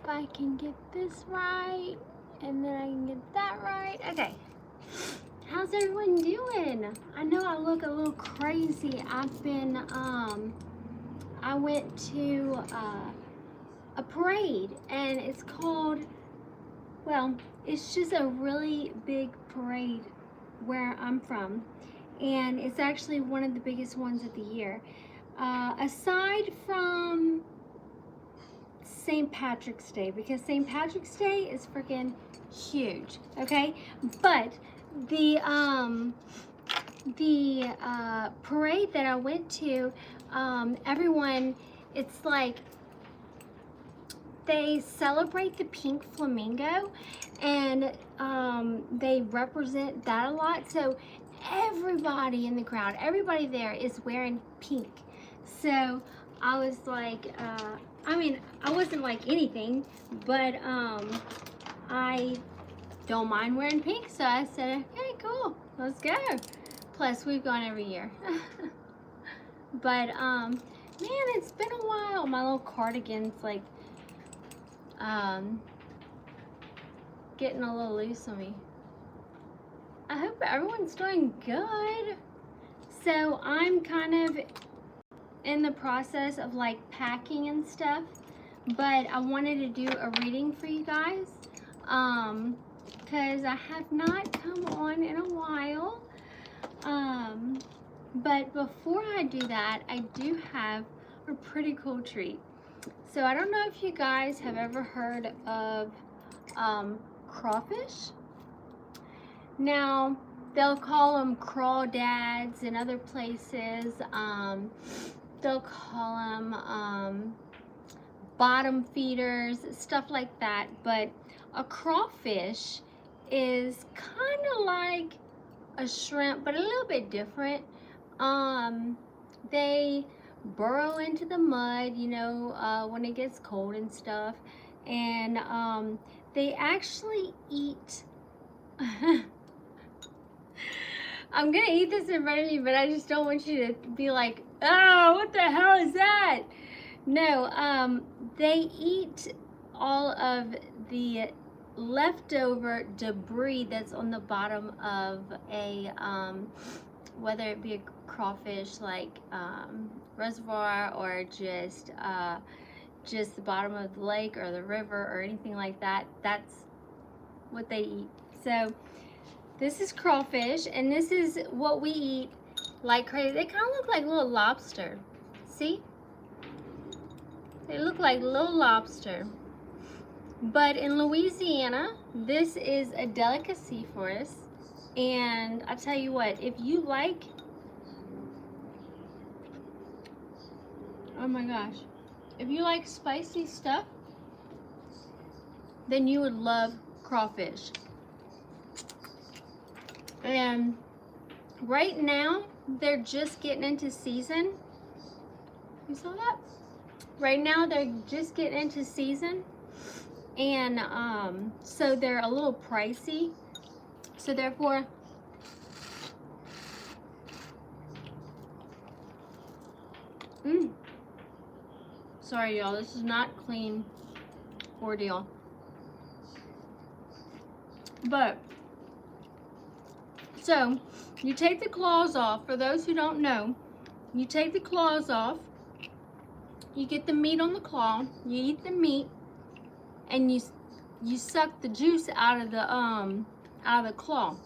I can get this right, and then I can get that right. Okay. How's everyone doing? I know I look a little crazy. I've been, I went to a parade, and it's called, well, it's just a really big parade where I'm from, and it's actually one of the biggest ones of the year. Aside from St. Patrick's Day, because St. Patrick's Day is freaking huge, okay? But the parade that I went to, everyone, it's like they celebrate the pink flamingo, and they represent that a lot. So everybody in the crowd, everybody there is wearing pink. So I was like, I mean, I wasn't like anything, but I don't mind wearing pink, so I said, okay, cool, let's go. Plus, we've gone every year. But, man, it's been a while. My little cardigan's like, getting a little loose on me. I hope everyone's doing good. So, I'm kind of in the process of like packing and stuff, but I wanted to do a reading for you guys, because I have not come on in a while. But before I do that, I do have a pretty cool treat. So I don't know if you guys have ever heard of crawfish. Now, they'll call them crawdads in other places. They'll call them bottom feeders, stuff like that. But a crawfish is kind of like a shrimp, but a little bit different. They burrow into the mud, you know, when it gets cold and stuff. And they actually eat... I'm gonna eat this in front of you, but I just don't want you to be like, oh, what the hell is that? No, they eat all of the leftover debris that's on the bottom of a, whether it be a crawfish like reservoir, or just the bottom of the lake or the river or anything like that. That's what they eat. So this is crawfish, and this is what we eat like crazy. They kind of look like little lobster. See? They look like little lobster. But in Louisiana, this is a delicacy for us. And I tell you what, if you like, oh my gosh, if you like spicy stuff, then you would love crawfish. And right now, they're just getting into season. You saw that? Right now, they're just getting into season. And so they're a little pricey. So therefore, sorry y'all, this is not clean ordeal. But, so, you take the claws off. For those who don't know, you take the claws off, you get the meat on the claw, you eat the meat, and you suck the juice out of the claw.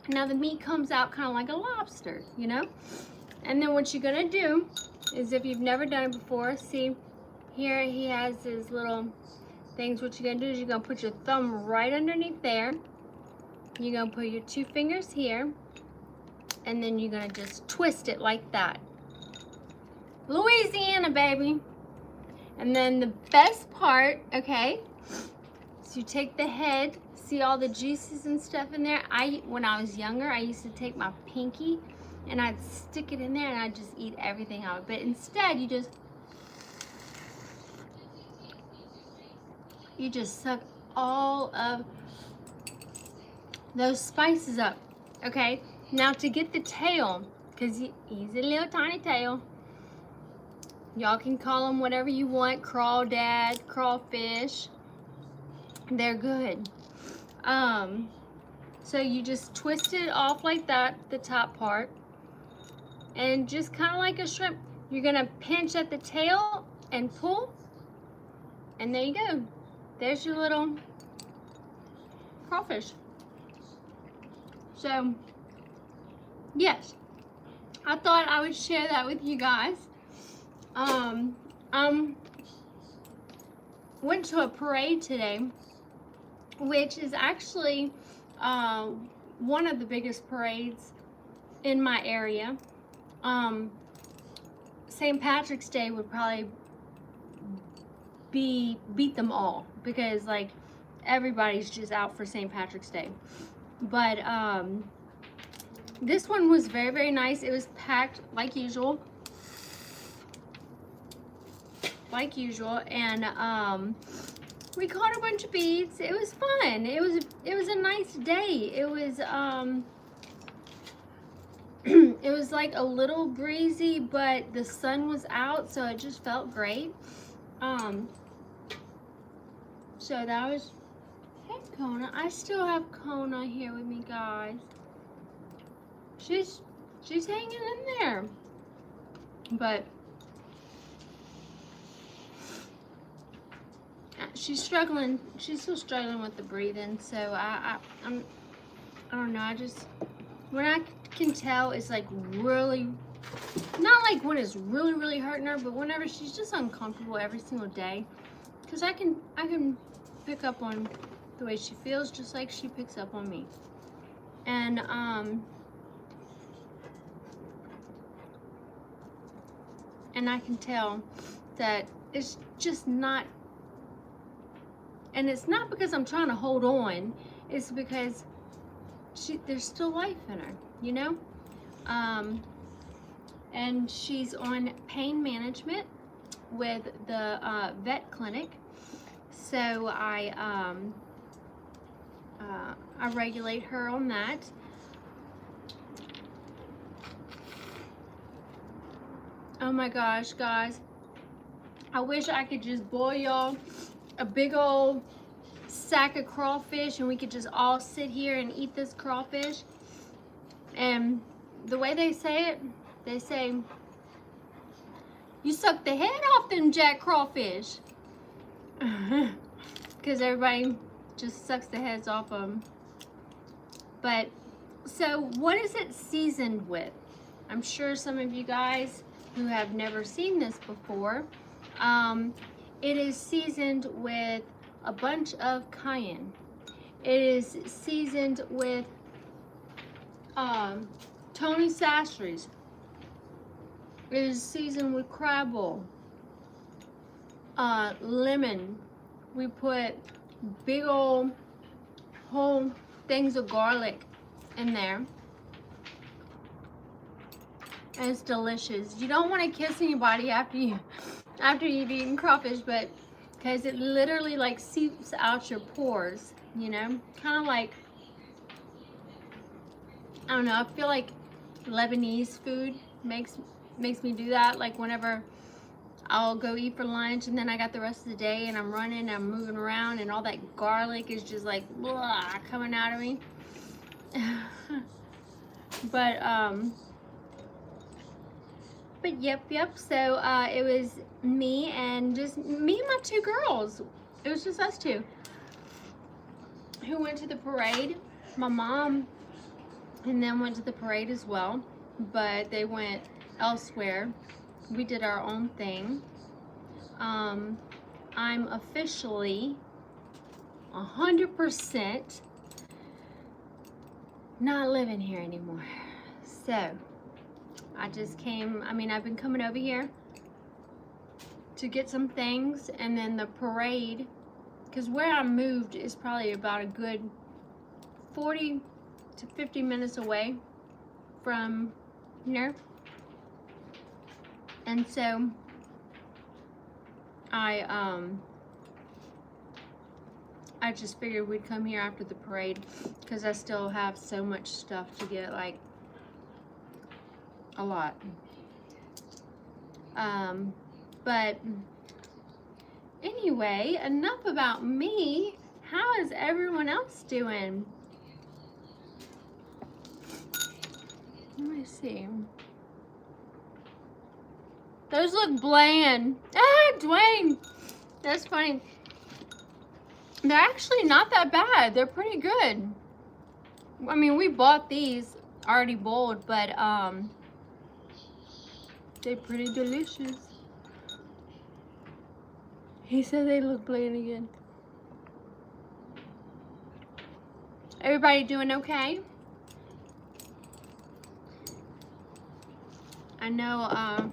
Now the meat comes out kind of like a lobster, you know? And then what you're gonna do is, if you've never done it before, see here he has his little things. What you're gonna do is you're gonna put your thumb right underneath there. You're gonna put your 2 fingers here, and then you're gonna just twist it like that. Louisiana, baby. And then the best part, okay, so you take the head, see all the juices and stuff in there. When I was younger, I used to take my pinky and I'd stick it in there and I'd just eat everything out. But instead, you just suck all of those spices up. Okay, now to get the tail, because he's a little tiny tail, Y'all can call them whatever you want. Crawdad, crawfish. They're good. So you just twist it off like that, the top part. And just kind of like a shrimp. You're going to pinch at the tail and pull. And there you go. There's your little crawfish. So, yes. I thought I would share that with you guys. Went to a parade today, which is actually one of the biggest parades in my area. St. Patrick's Day would probably beat them all, because like everybody's just out for St. Patrick's Day. But this one was very, very nice. It was packed like usual. And we caught a bunch of beads. It was fun. It was a nice day. It was it was like a little breezy, but the sun was out, so it just felt great. So that was, hey Kona. I still have Kona here with me, guys. She's hanging in there. But she's struggling. She's still struggling with the breathing. So I don't know. When I can tell, it's like really, not like when it's really, really hurting her, but whenever she's just uncomfortable every single day. Because I can pick up on the way she feels, just like she picks up on me. And I can tell that it's just not, and it's not because I'm trying to hold on, it's because there's still life in her, you know? And she's on pain management with the vet clinic. So I regulate her on that. Oh my gosh, guys. I wish I could just boil y'all a big old sack of crawfish and we could just all sit here and eat this crawfish. And the way they say it, they say, you suck the head off them jack crawfish. Because everybody just sucks the heads off them. But, so what is it seasoned with? I'm sure some of you guys who have never seen this before, it is seasoned with a bunch of cayenne. It is seasoned with Tony Sacheries. It is seasoned with crab oil, lemon. We put big old whole things of garlic in there. And it's delicious. You don't want to kiss anybody after you've eaten crawfish, but because it literally like seeps out your pores, you know? Kind of like, I don't know, I feel like Lebanese food makes me do that. Like whenever I'll go eat for lunch and then I got the rest of the day and I'm running and I'm moving around and all that garlic is just like blah, coming out of me. But yep. So it was me and my two girls. It was just us two who went to the parade. My mom and them went to the parade as well, but they went elsewhere. We did our own thing. I'm officially 100% not living here anymore. So I just came, I've been coming over here to get some things, and then the parade, because where I moved is probably about a good 40 to 50 minutes away from here. And so I just figured we'd come here after the parade, because I still have so much stuff to get, like a lot. But anyway, enough about me. How is everyone else doing? Let me see. Those look bland. Ah, Dwayne. That's funny. They're actually not that bad. They're pretty good. I mean, we bought these already boiled, but they're pretty delicious. He said they look bland again. Everybody doing okay? I know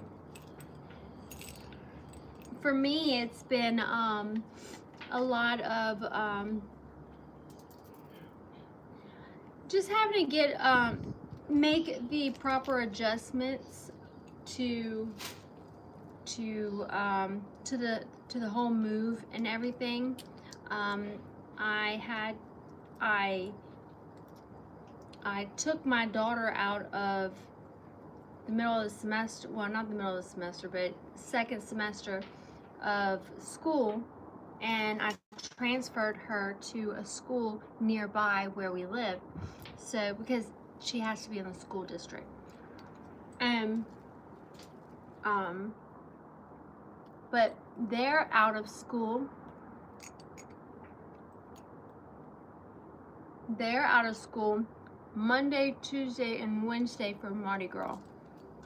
for me it's been a lot of just having to get make the proper adjustments to the whole move and everything. I took my daughter out of the middle of the semester, well, not the middle of the semester, but second semester of school, and I transferred her to a school nearby where we live. So, because she has to be in the school district. And, but they're out of school. They're out of school Monday, Tuesday, and Wednesday for Mardi Gras.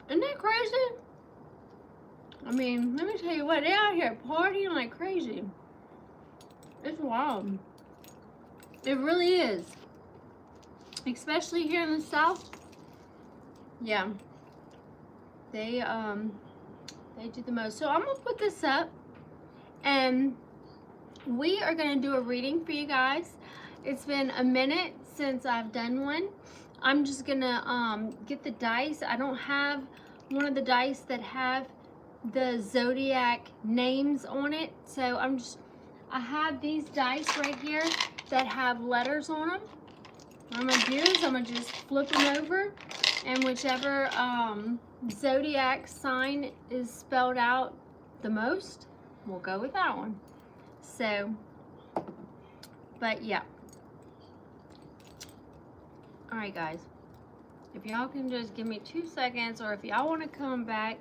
Isn't that crazy? I mean, let me tell you what, they're out here partying like crazy. It's wild. It really is. Especially here in the South. Yeah. They do the most. So I'm gonna put this up and we are gonna do a reading for you guys. It's been a minute since I've done one. I'm just gonna get the dice. I don't have one of the dice that have the Zodiac names on it. So I have these dice right here that have letters on them. What I'm gonna do is I'm gonna just flip them over, and whichever Zodiac sign is spelled out the most, we'll go with that one. So, but yeah. Alright guys, if y'all can just give me 2 seconds, or if y'all want to come back,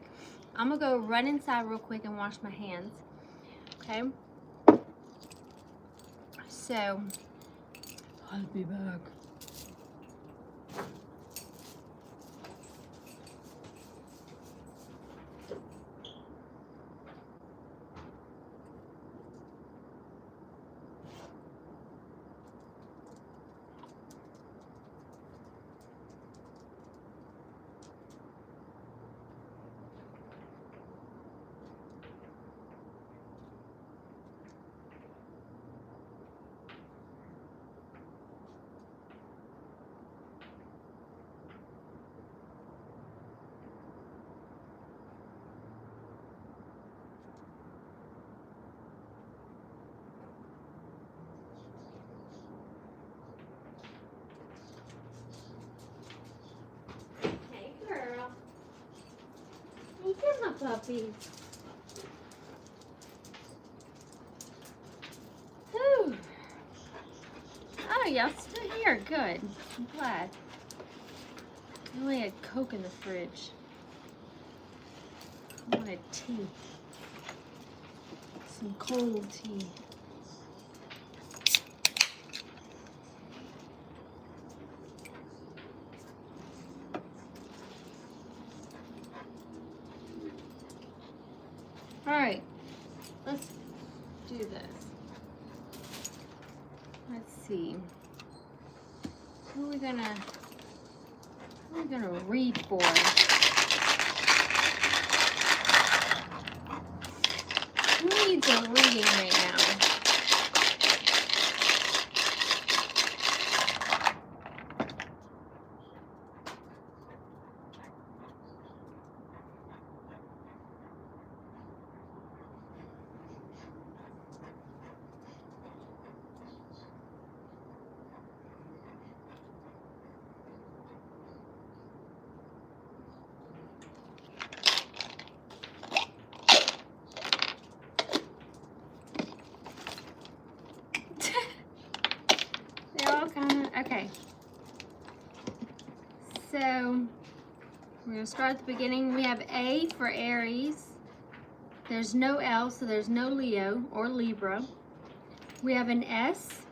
I'm going to go run inside real quick and wash my hands. Okay? So, I'll be back. Puppies. Whew. Oh, y'all still here. Good. I'm glad. I only had Coke in the fridge. I wanted tea. Some cold tea. Alright, let's do this. Let's see. Who are we gonna read for? Who needs a reading right now? Okay. So we're going to start at the beginning. We have A for Aries. There's no L, so there's no Leo or Libra. We have an S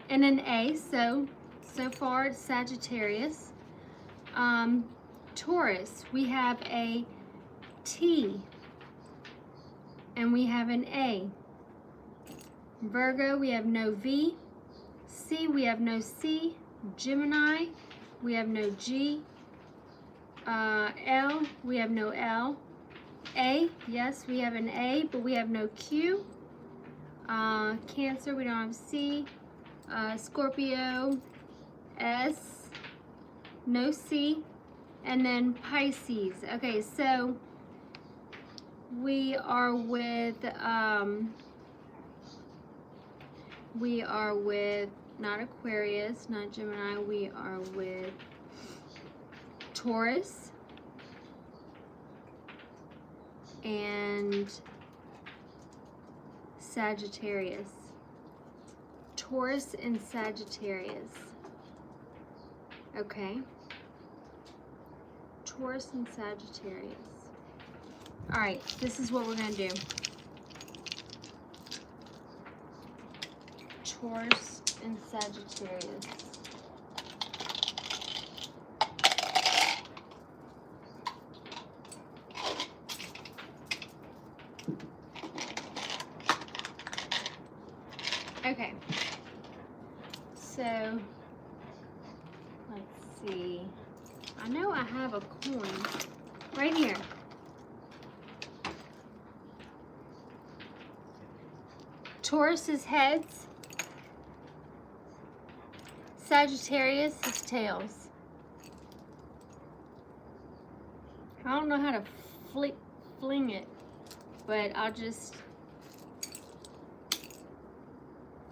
and an A, so far it's Sagittarius. Taurus, we have a T and we have an A. Virgo, we have no V. C, we have no C. Gemini, we have no G. L, we have no L. A, yes, we have an A, but we have no Q. Cancer, we don't have C. Scorpio, S, no C. And then Pisces. Okay, so we are with not Aquarius, not Gemini, we are with Taurus and Sagittarius. Taurus and Sagittarius. Okay. Taurus and Sagittarius. All right, this is what we're going to do. Taurus and Sagittarius. Okay, so let's see. I know I have a coin right here. Taurus is heads. Sagittarius is tails. I don't know how to fling it, but I'll just...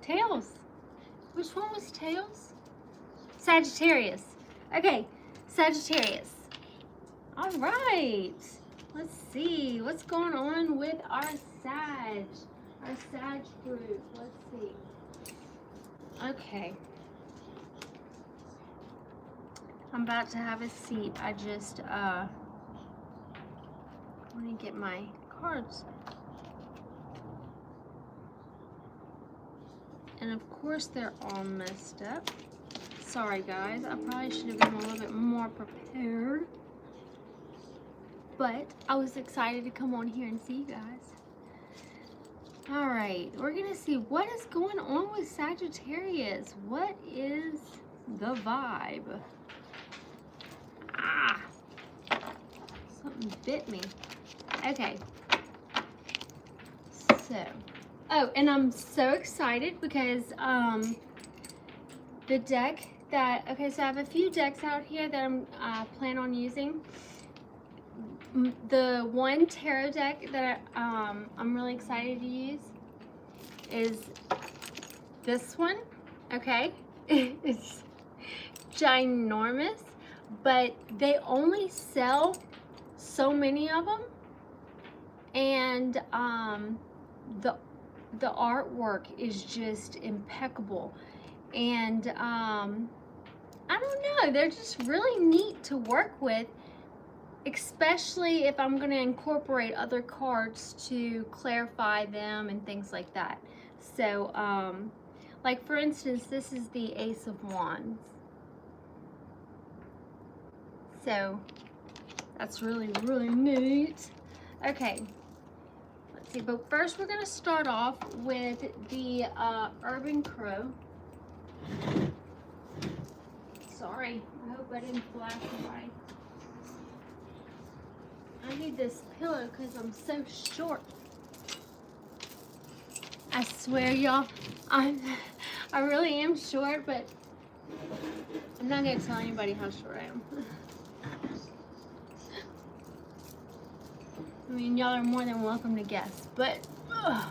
Tails. Which one was tails? Sagittarius. Okay, Sagittarius. All right. Let's see what's going on with our Sag group. Let's see. Okay. I'm about to have a seat. I just want to get my cards. And of course they're all messed up. Sorry guys, I probably should have been a little bit more prepared. But I was excited to come on here and see you guys. Alright, we're going to see what is going on with Sagittarius. What is the vibe? Ah! Something bit me. Okay. So... Oh, and I'm so excited because the deck that, okay, so I have a few decks out here that I'm plan on using. The one tarot deck that I'm really excited to use is this one, okay? It's ginormous, but they only sell so many of them, and the artwork is just impeccable, and I don't know, they're just really neat to work with, especially if I'm going to incorporate other cards to clarify them and things like that. So like for instance, this is the Ace of Wands, so that's really neat. Okay, but first we're going to start off with the Urban Crow. Sorry, I hope I didn't flash anybody. I need this pillow because I'm so short. I swear, y'all, I really am short, but I'm not going to tell anybody how short I am. I mean, y'all are more than welcome to guess, but I'm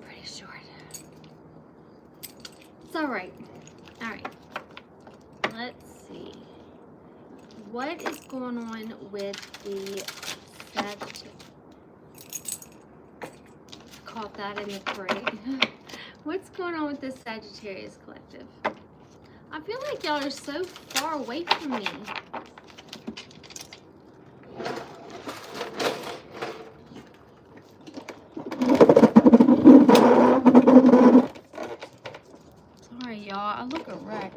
pretty short. It's alright. Alright. Let's see. What is going on with the Sagittarius? Caught that in the parade. What's going on with this Sagittarius collective? I feel like y'all are so far away from me. Sorry, y'all. I look a wreck.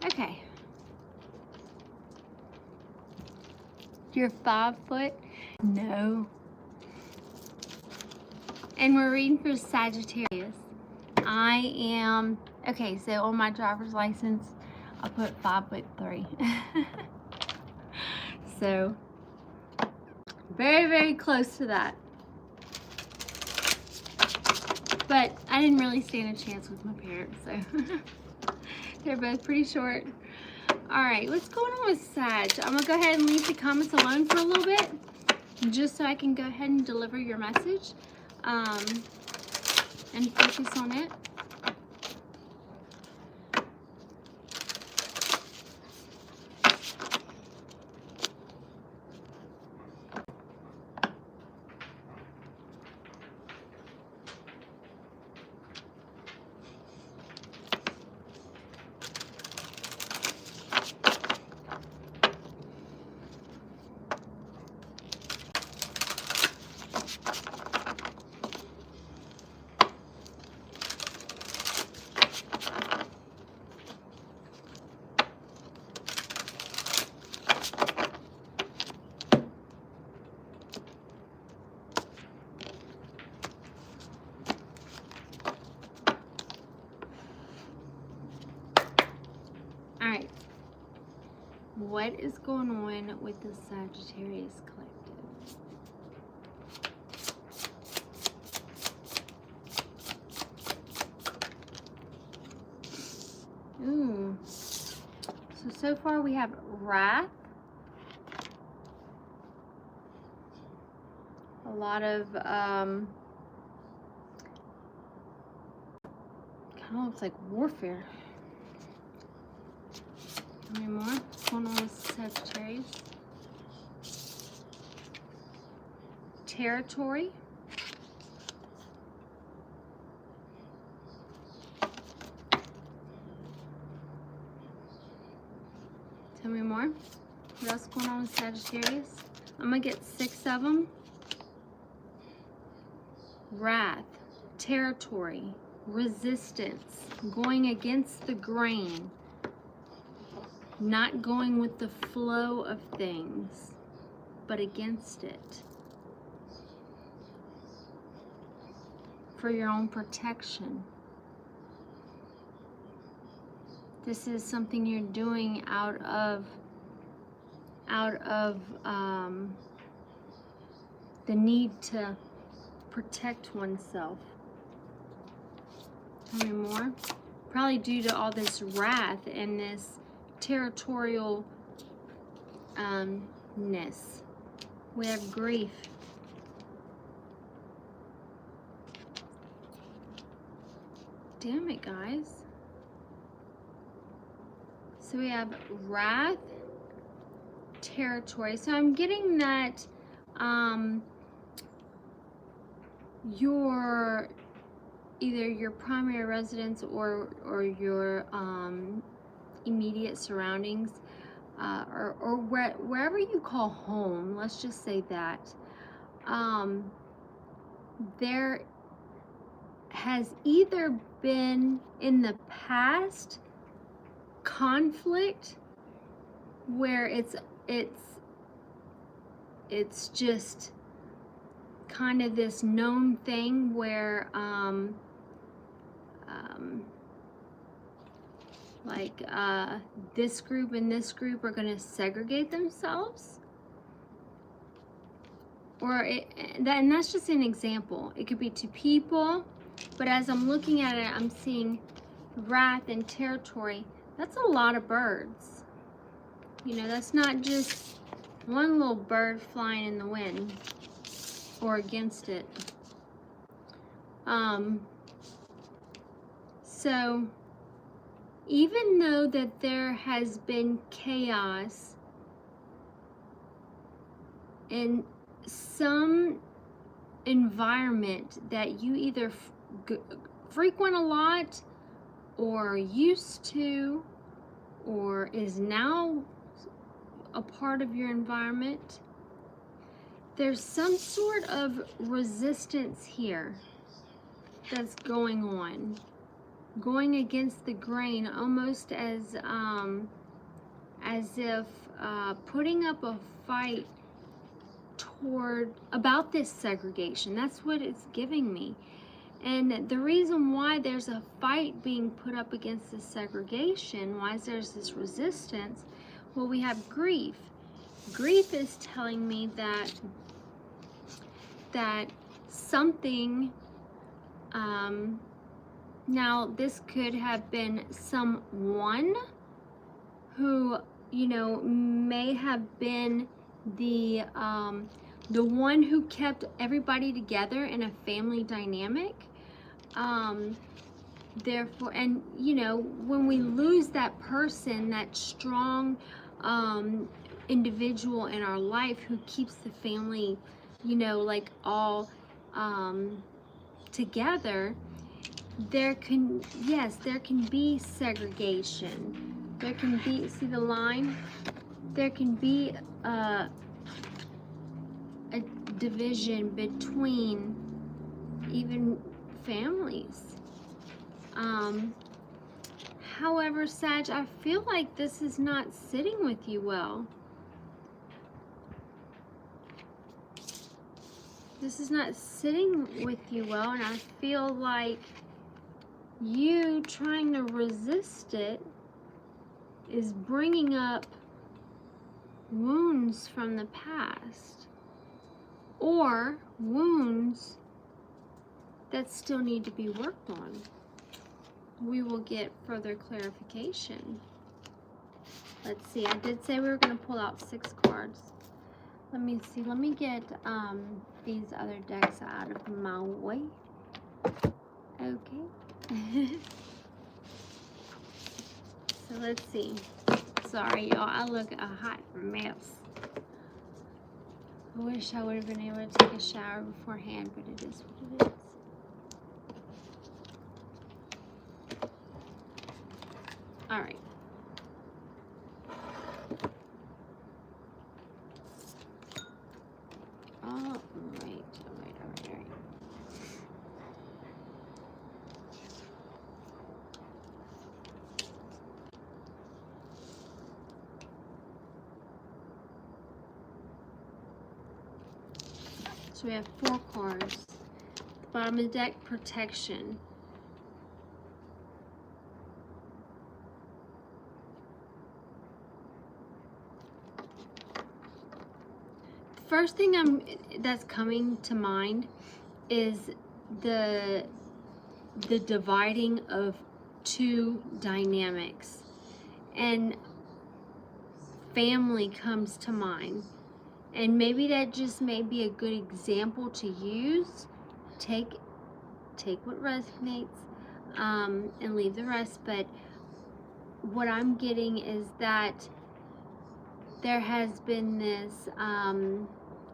Okay. You're 5 foot? No. And we're reading for Sagittarius. I am, okay, so on my driver's license, I put 5'3". So, very, very close to that. But I didn't really stand a chance with my parents, so they're both pretty short. All right, what's going on with Sag? I'm gonna go ahead and leave the comments alone for a little bit, just so I can go ahead and deliver your message and focus on it. Alright, what is going on with the Sagittarius collective? Ooh. So far we have wrath. A lot of, kind of looks like warfare. Any more? What's going on with Sagittarius? Territory. Tell me more. What else is going on with Sagittarius? I'm going to get 6 of them. Wrath. Territory. Resistance. Going against the grain. Not going with the flow of things, but against it. For your own protection. This is something you're doing out of the need to protect oneself. Tell me more. Probably due to all this wrath and this territorial ness. We have grief. Damn it, guys. So we have wrath, territory. So I'm getting that your either your primary residence or your immediate surroundings, or wherever you call home, let's just say that, there has either been in the past conflict where it's just kind of this known thing where like this group and this group are going to segregate themselves, and that's just an example. It could be to people, but as I'm looking at it, I'm seeing wrath and territory. That's a lot of birds. You know, that's not just one little bird flying in the wind or against it. So even though that there has been chaos in some environment that you either frequent a lot, or used to, or is now a part of your environment. There's some sort of resistance here that's going on, going against the grain, almost as if putting up a fight about this segregation. That's what it's giving me. And the reason why there's a fight being put up against this segregation, why there's this resistance, well, we have grief. Grief is telling me that something, now this could have been someone who, you know, may have been the one who kept everybody together in a family dynamic. Therefore, and you know, when we lose that person, that strong individual in our life who keeps the family, you know, like all together, there can be segregation. There can be, see the line? There can be a division between even families. However, Sag, I feel like this is not sitting with you well. This is not sitting with you well, and I feel like you trying to resist it is bringing up wounds from the past, or wounds that still need to be worked on. We will get further clarification. Let's see, I did say we were going to pull out 6 cards. Let me see, let me get these other decks out of my way. Okay. So let's see. Sorry, y'all, I look a hot mess. I wish I would have been able to take a shower beforehand, but it is what it is. All right. All right. So we have 4 cards. The bottom of the deck, protection. First thing that's coming to mind is the dividing of 2 dynamics, and family comes to mind, and maybe that just may be a good example to use. Take what resonates, and leave the rest. But what I'm getting is that there has been this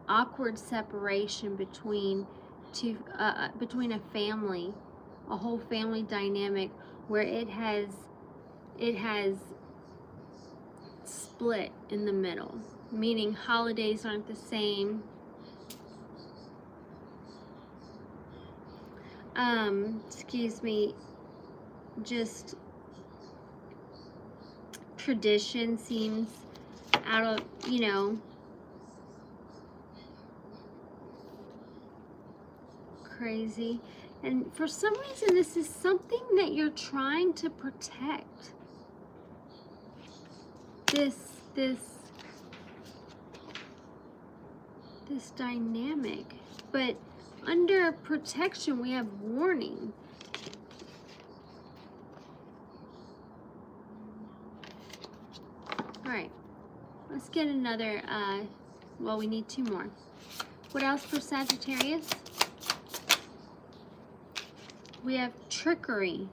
awkward separation between a family, a whole family dynamic, where it has split in the middle, meaning holidays aren't the same. Excuse me, just tradition seems out of, you know, crazy. And for some reason, this is something that you're trying to protect. This dynamic. But under protection, we have warning. All right. Let's get another, well, we need 2 more. What else for Sagittarius? We have trickery.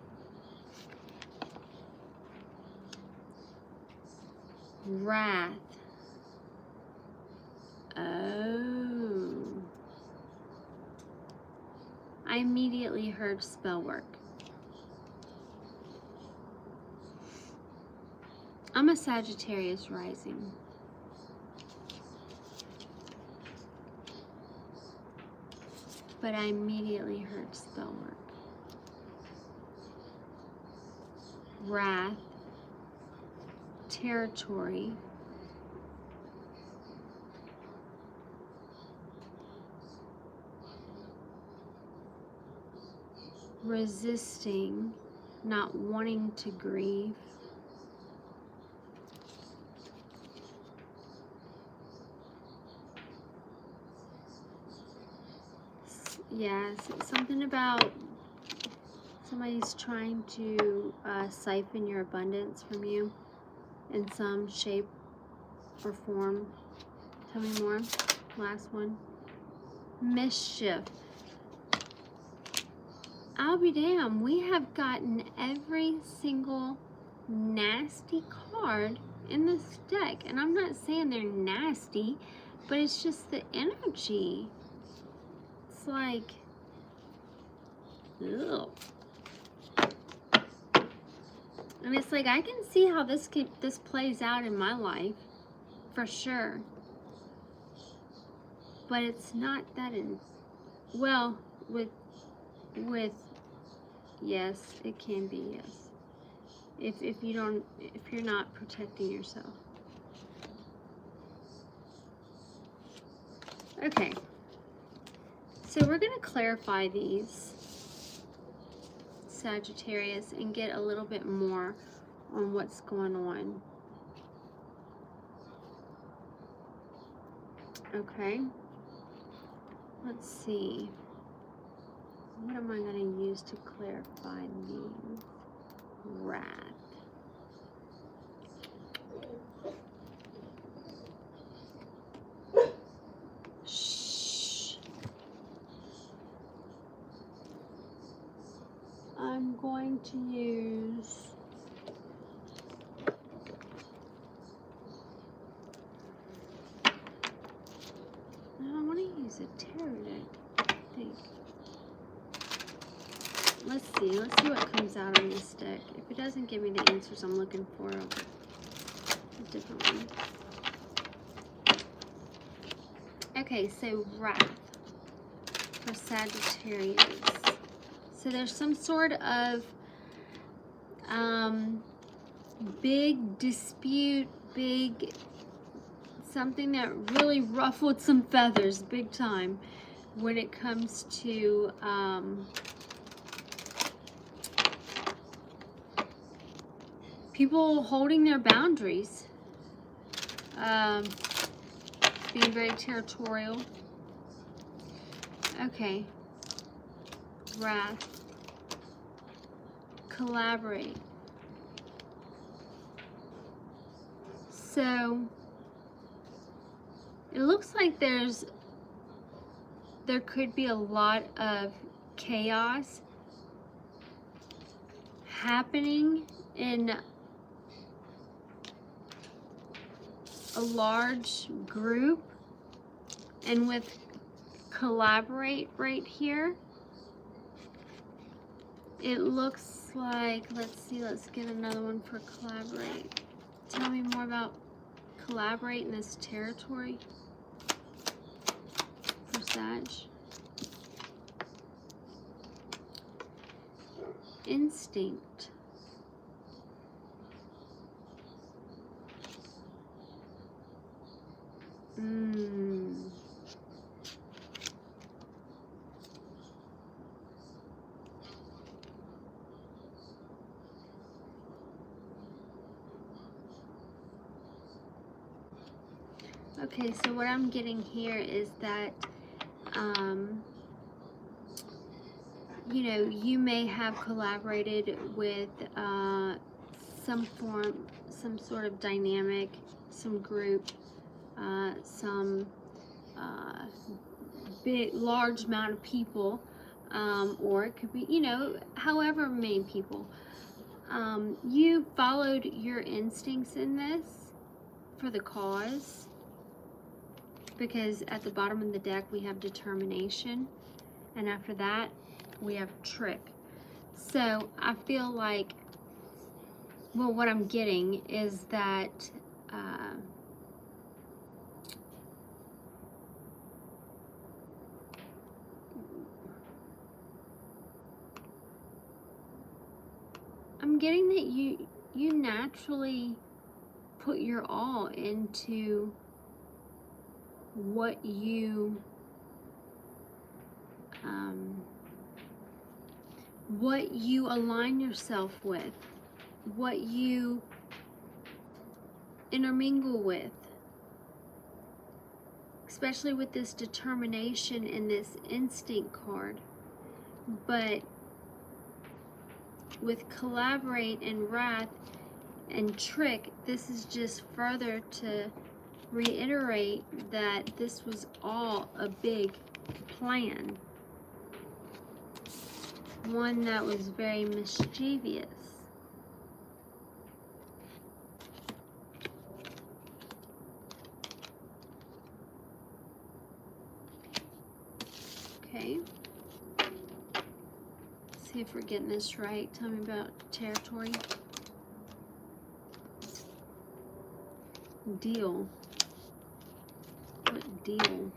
Wrath. Oh. immediately heard spell work. I'm a Sagittarius rising. But I immediately heard spell work. Wrath, territory, resisting, not wanting to grieve, yes, something about somebody's trying to siphon your abundance from you in some shape or form. Tell me more. Last one. Mischief. I'll be damned. We have gotten every single nasty card in this deck. And I'm not saying they're nasty, but it's just the energy. It's like, ugh. And it's like, I can see how this plays out in my life, for sure. But it's not that well, with yes, it can be, yes. If you're not protecting yourself. Okay. So we're gonna clarify these, Sagittarius, and get a little bit more on what's going on. Okay. Let's see. What am I going to use to clarify these? Wrath. Shh. I'm going to use a tarot deck, I think. Let's see what comes out on this deck. If it doesn't give me the answers I'm looking for, I'll get a different one. Okay, so Wrath for Sagittarius. So there's some sort of big dispute, something that really ruffled some feathers big time when it comes to people holding their boundaries, being very territorial. Okay. Wrath. Collaborate. So it looks like there could be a lot of chaos happening in a large group, and with collaborate right here, it looks like, let's get another one for collaborate. Tell me more about collaborate in this territory for Sag. Instinct. Okay, so what I'm getting here is that, you know, you may have collaborated with some sort of dynamic, some group, some large amount of people, or it could be, you know, however many people. You followed your instincts in this for the cause, because at the bottom of the deck we have determination, and after that we have trick. So I feel like, well, what I'm getting is that I'm getting that you naturally put your all into what you align yourself with, what you intermingle with, especially with this determination and this instinct card. But with collaborate and wrath and trick, this is just further to reiterate that this was all a big plan. One that was very mischievous. Okay. See if we're getting this right. Tell me about territory. Deal. What deal?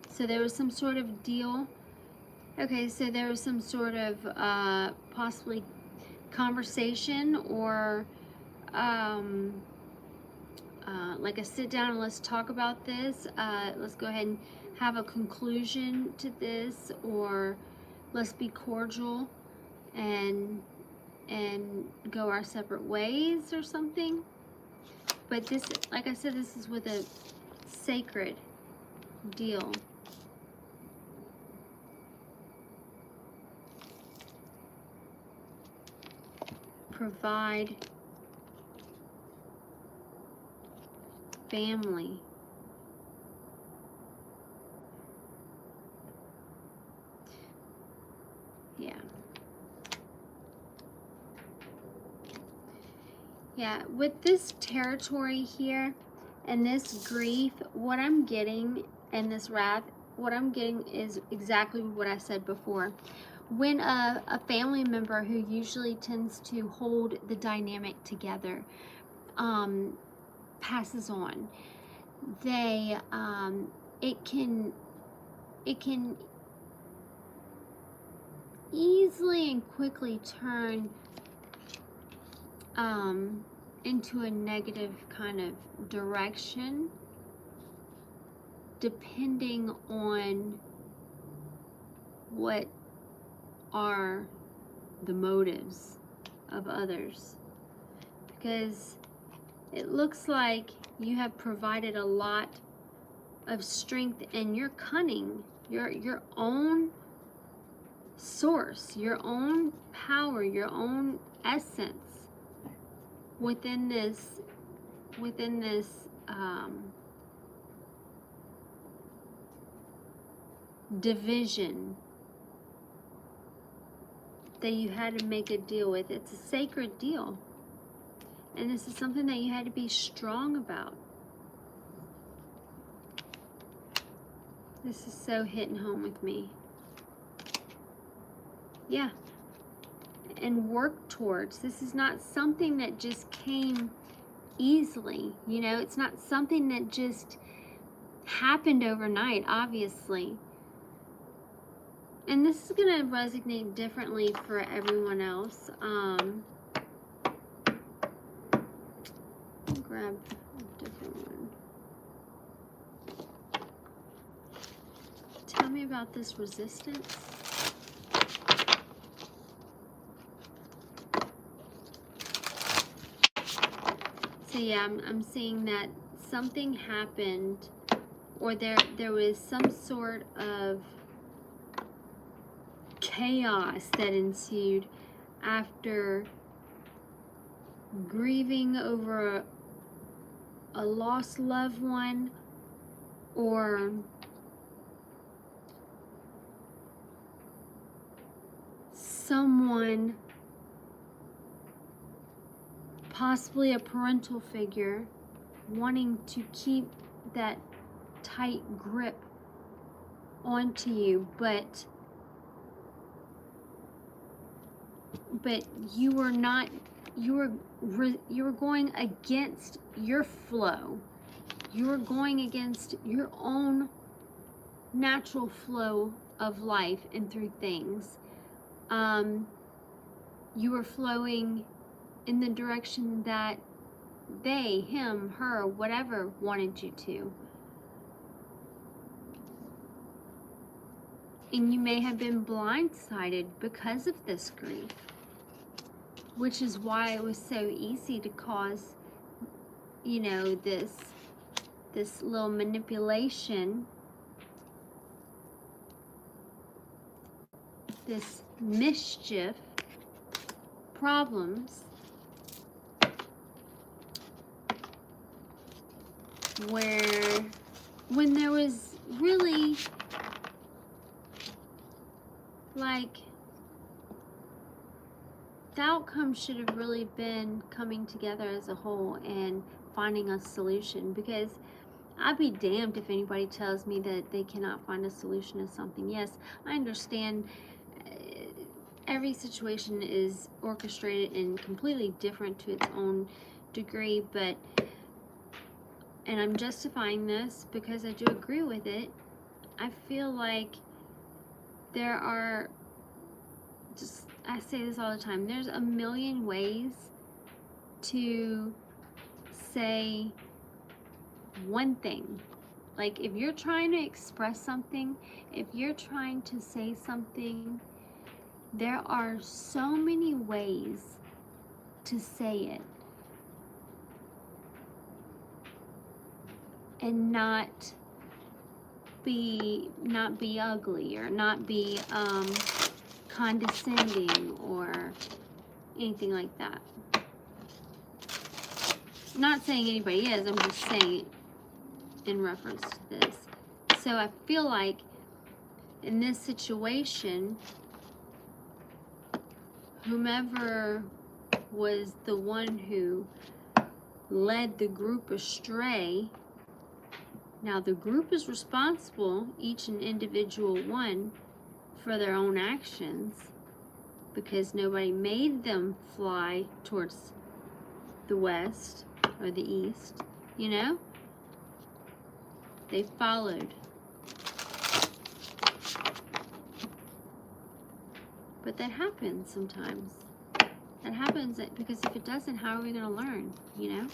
So there was some sort of deal. Okay, so there was some sort of possibly conversation or like a sit down and let's talk about this. Let's go ahead and have a conclusion to this, or let's be cordial and go our separate ways or something. But this, like I said, this is with a sacred deal. Provide family. Yeah. Yeah, with this territory here and this grief, what I'm getting, and this wrath, what I'm getting is exactly what I said before. When a family member who usually tends to hold the dynamic together passes on, they it can easily and quickly turn into a negative kind of direction, depending on what are the motives of others. Because it looks like you have provided a lot of strength and your cunning, your own source, your own power, your own essence within this division that you had to make a deal with. It's a sacred deal. And this is something that you had to be strong about. This is so hitting home with me. Yeah. And work towards. This is not something that just came easily. You know, it's not something that just happened overnight, obviously. And this is going to resonate differently for everyone else. Grab a different one. Tell me about this resistance. So yeah, I'm seeing that something happened, or there was some sort of chaos that ensued after grieving over a lost loved one, or someone, possibly a parental figure, wanting to keep that tight grip onto you, but but you were not, you were going against your flow. You were going against your own natural flow of life and through things. You were flowing in the direction that they, him, her, whatever wanted you to. And you may have been blindsided because of this grief, which is why it was so easy to cause, you know, this little manipulation, this mischief, problems, where when there was really, like, the outcome should have really been coming together as a whole and finding a solution. Because I'd be damned if anybody tells me that they cannot find a solution to something. Yes, I understand every situation is orchestrated and completely different to its own degree, but, and I'm justifying this because I do agree with it, I feel like there are, just, I say this all the time, there's a million ways to say one thing. Like, if you're trying to express something, if you're trying to say something, there are so many ways to say it and not be ugly or not be condescending or anything like that. I'm not saying anybody is, I'm just saying it in reference to this. So I feel like in this situation, whomever was the one who led the group astray, now the group is responsible, each and individual one, for their own actions, because nobody made them fly towards the west or the east, you know? They followed. But that happens sometimes. That happens because if it doesn't, how are we going to learn, you know?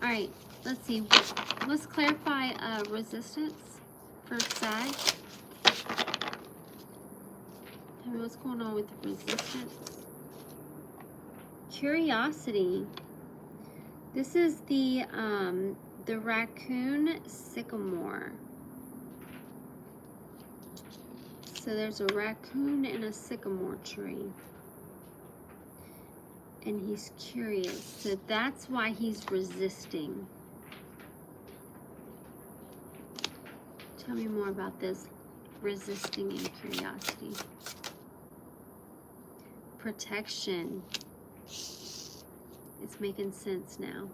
All right, let's see. Let's clarify resistance for Sag. Tell me what's going on with resistance. Curiosity. This is the raccoon sycamore. So there's a raccoon in a sycamore tree. And he's curious. So that's why he's resisting. Tell me more about this resisting and curiosity. Protection. It's making sense now.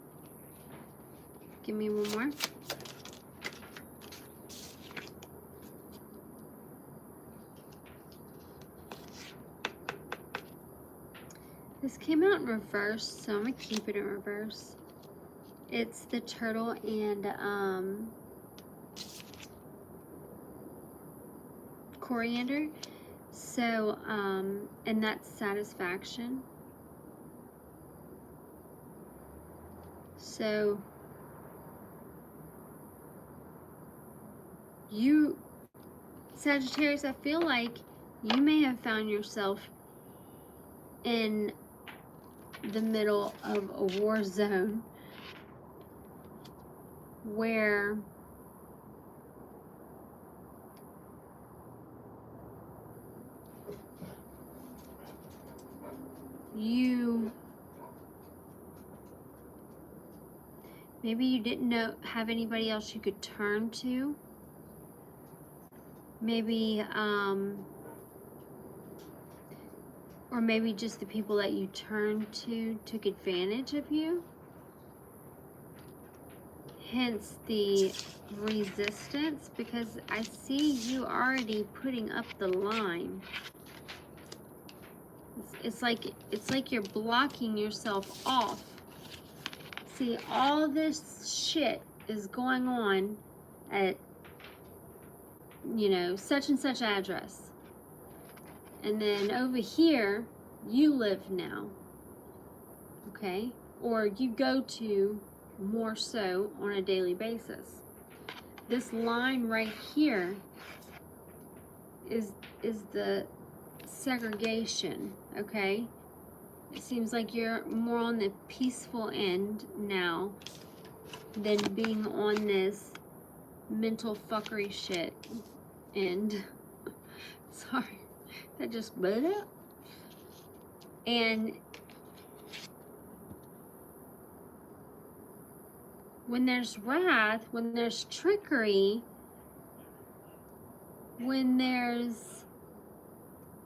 Give me one more. This came out in reverse, so I'm going to keep it in reverse. It's the turtle and coriander. So, and that's satisfaction. So, you, Sagittarius, I feel like you may have found yourself in the middle of a war zone where maybe you didn't have anybody else you could turn to. Maybe, or maybe just the people that you turned to took advantage of you. Hence the resistance, because I see you already putting up the line It's like you're blocking yourself off. See, all this shit is going on at, you know, such and such address. And then over here, you live now. Okay? Or you go to more so on a daily basis. This line right here is the segregation, okay? It seems like you're more on the peaceful end now than being on this mental fuckery shit end. Sorry, that just blew up. And when there's wrath, when there's trickery, when there's,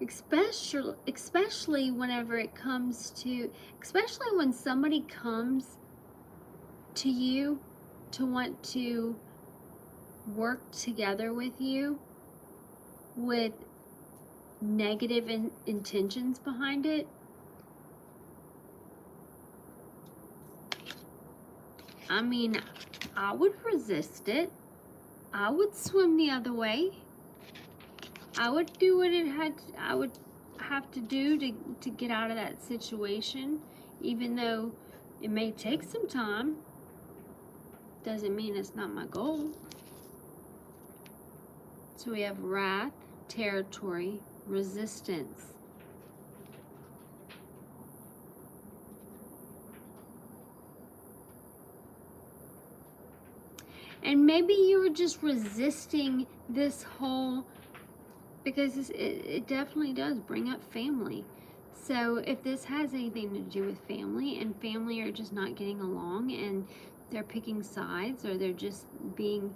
especially whenever it comes to, especially when somebody comes to you to want to work together with you with negative intentions behind it, I mean, I would resist it. I would swim the other way. I would do what I would have to do to get out of that situation, even though it may take some time. Doesn't mean it's not my goal. So we have wrath, territory, resistance. And maybe you were just resisting this whole, because it definitely does bring up family. So if this has anything to do with family, and family are just not getting along, and they're picking sides, or they're just being,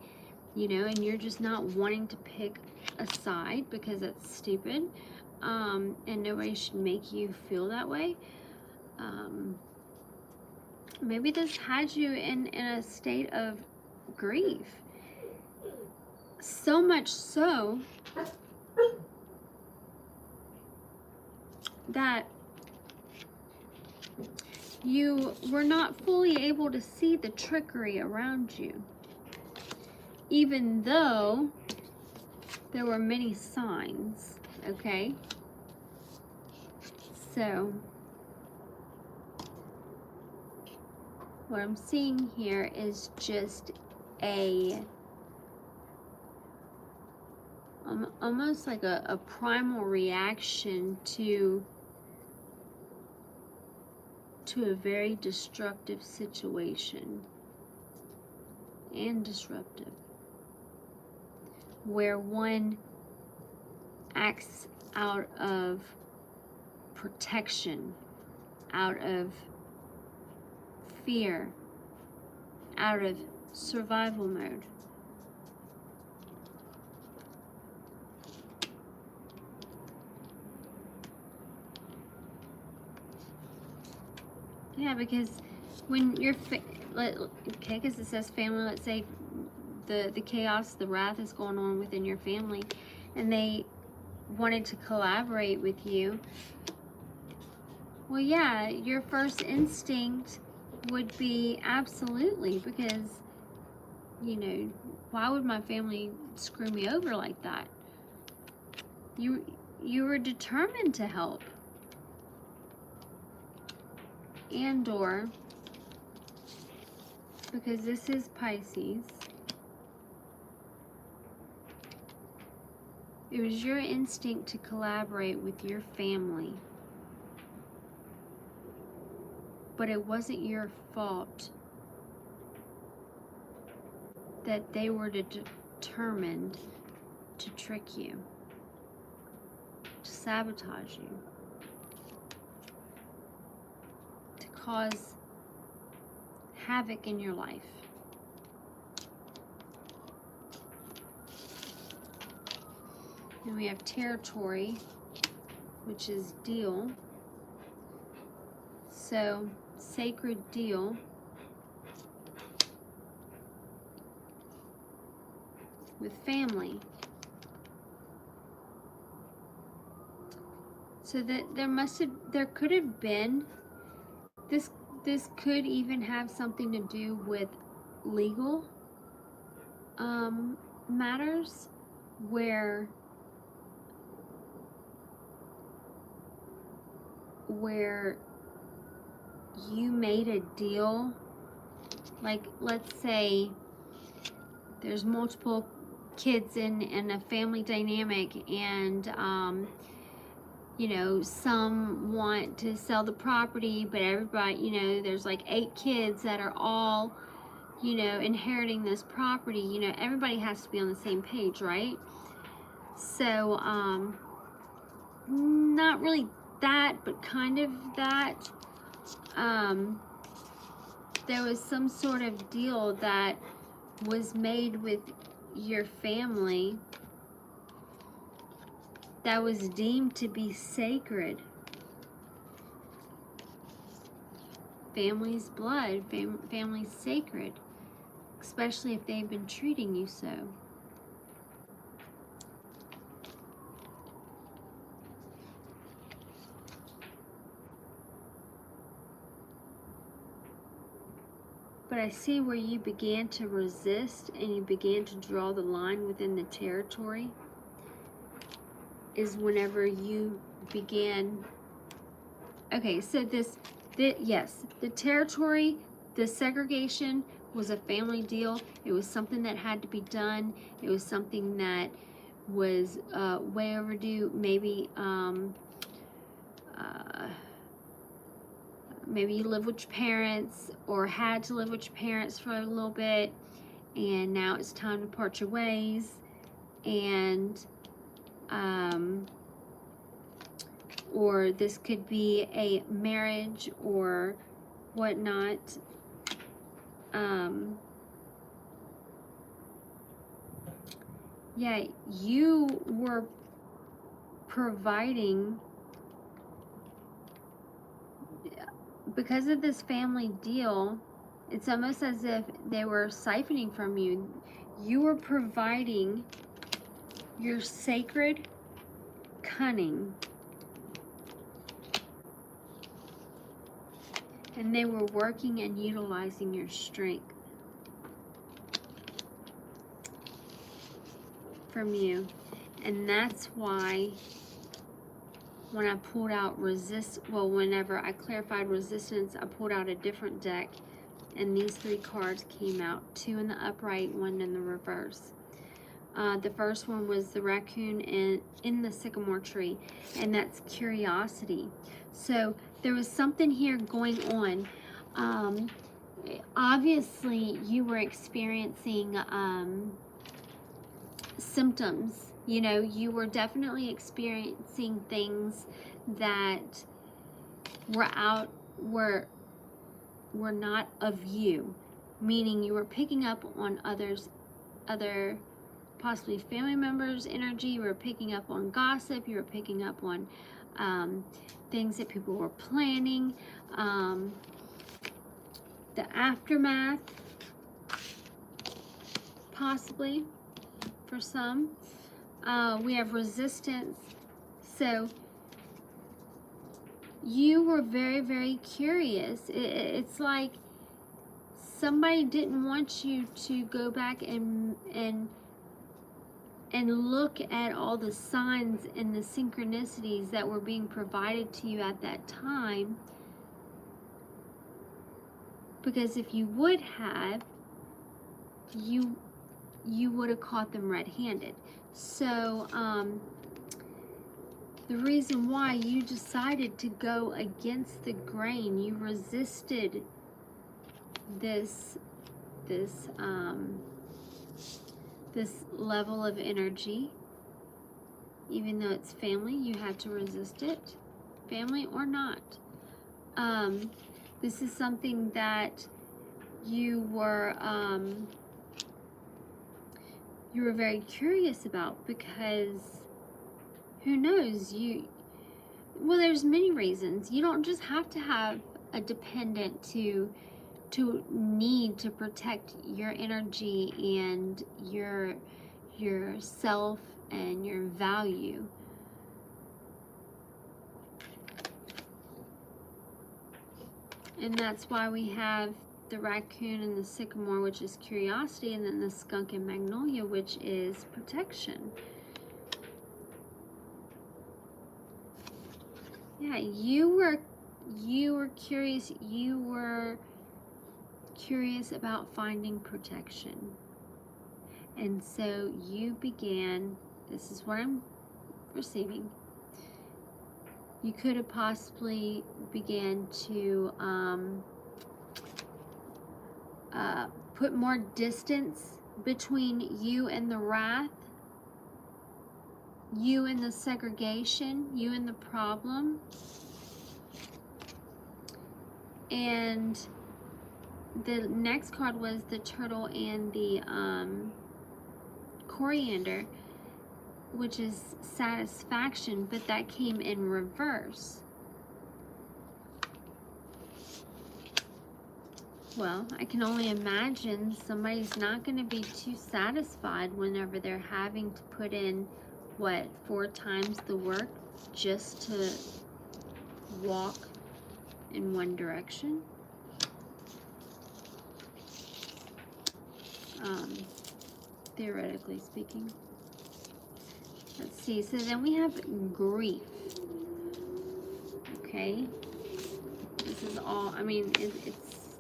you know, and you're just not wanting to pick a side because that's stupid, and nobody should make you feel that way. Maybe this had you in a state of grief. So much so that you were not fully able to see the trickery around you, even though there were many signs, okay? So, what I'm seeing here is just almost like a primal reaction to a very destructive situation, and disruptive, where one acts out of protection, out of fear, out of survival mode. Yeah, because when you're, okay, because it says family, let's say the chaos, the wrath is going on within your family, and they wanted to collaborate with you. Well, yeah, your first instinct would be absolutely, because, you know, why would my family screw me over like that? You were determined to help. And or, because this is Pisces, it was your instinct to collaborate with your family, but it wasn't your fault that they were determined to trick you, to sabotage you, to cause havoc in your life. And we have territory, which is deal. So, sacred deal with family. So that there could have been, this could even have something to do with legal matters, where you made a deal. Like, let's say there's multiple kids in a family dynamic, and you know, some want to sell the property, but everybody, you know, there's like 8 kids that are all, you know, inheriting this property. You know, everybody has to be on the same page, right? So not really that, but kind of that. There was some sort of deal that was made with your family that was deemed to be sacred. Family's blood, family's sacred, especially if they've been treating you so. But I see where you began to resist and you began to draw the line within the territory is whenever you began. Okay, so yes, the territory, the segregation was a family deal. It was something that had to be done. It was something that was way overdue. Maybe maybe you live with your parents, or had to live with your parents for a little bit, and now it's time to part your ways. And or this could be a marriage or whatnot. Yeah, you were providing, because of this family deal. It's almost as if they were siphoning from you. You were providing your sacred cunning, and they were working and utilizing your strength from you. And that's why when I pulled out whenever I clarified resistance, I pulled out a different deck, and these 3 cards came out, 2 in the upright, 1 in the reverse. The first one was the raccoon in the sycamore tree, and that's curiosity. So there was something here going on. Obviously, you were experiencing symptoms. You know, you were definitely experiencing things that were not of you, meaning you were picking up on other possibly family members' energy. You were picking up on gossip. You were picking up on things that people were planning, the aftermath, possibly, for some. We have resistance. So you were very, very curious. It's like somebody didn't want you to go back and look at all the signs and the synchronicities that were being provided to you at that time. Because if you would have, you would have caught them red-handed. So the reason why you decided to go against the grain, you resisted this level of energy, even though it's family, you had to resist it, family or not. This is something that you were very curious about, because who knows, well, there's many reasons. You don't just have to have a dependent to need to protect your energy and your self and your value. And that's why we have the raccoon and the sycamore, which is curiosity, and then the skunk and magnolia, which is protection. Yeah, you were curious. You were curious about finding protection. And so you began, this is what I'm receiving, you could have possibly began to put more distance between you and the wrath, you and the segregation, you and the problem. And the next card was the turtle and the coriander, which is satisfaction, but that came in reverse. Well, I can only imagine somebody's not going to be too satisfied whenever they're having to put in, what, 4 times the work just to walk in one direction. Theoretically speaking. Let's see, so then we have grief. Okay, this is all, I mean, it's,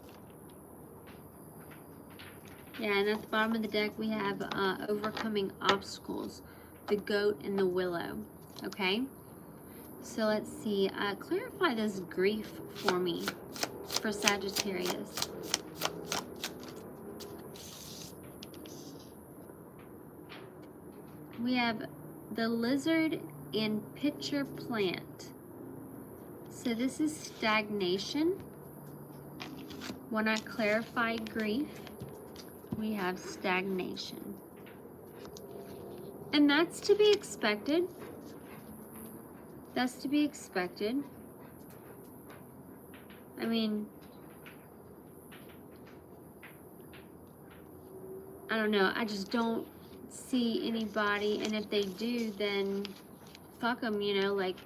yeah, and at the bottom of the deck we have overcoming obstacles, the goat and the willow. Okay, so let's see, clarify this grief for me, for Sagittarius. We have the lizard and pitcher plant. So this is stagnation. When I clarify grief, we have stagnation. And that's to be expected. That's to be expected. I mean, I don't know. I just don't see anybody, and if they do, then fuck them, you know, like,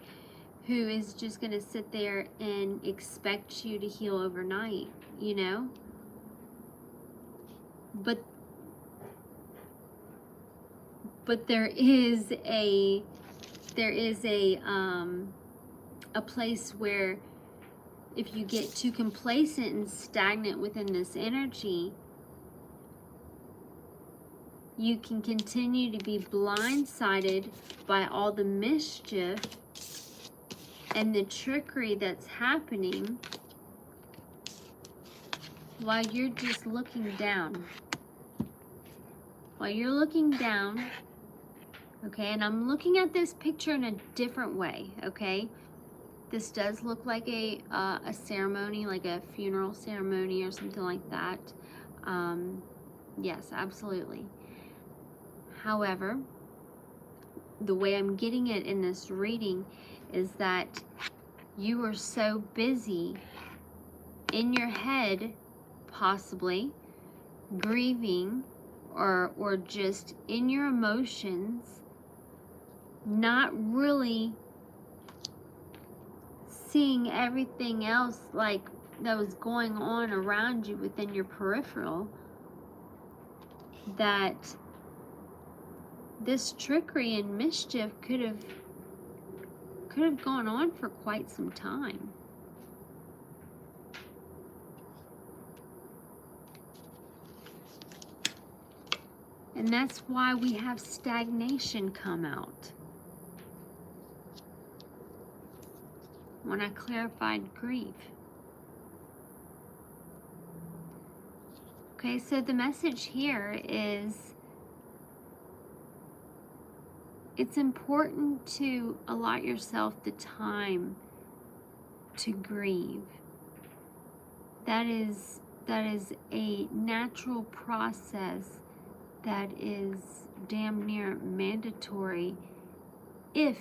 who is just gonna sit there and expect you to heal overnight, you know? But there is a place where if you get too complacent and stagnant within this energy, you can continue to be blindsided by all the mischief and the trickery that's happening while you're just looking down. While you're looking down, okay, and I'm looking at this picture in a different way, okay? This does look like a ceremony, like a funeral ceremony or something like that. Yes, absolutely. However, the way I'm getting it in this reading is that you are so busy in your head, possibly grieving, or just in your emotions, not really seeing everything else like that was going on around you within your peripheral, that this trickery and mischief could have gone on for quite some time. And that's why we have stagnation come out. When I clarified grief. Okay, so the message here is it's important to allot yourself the time to grieve. That is a natural process that is damn near mandatory if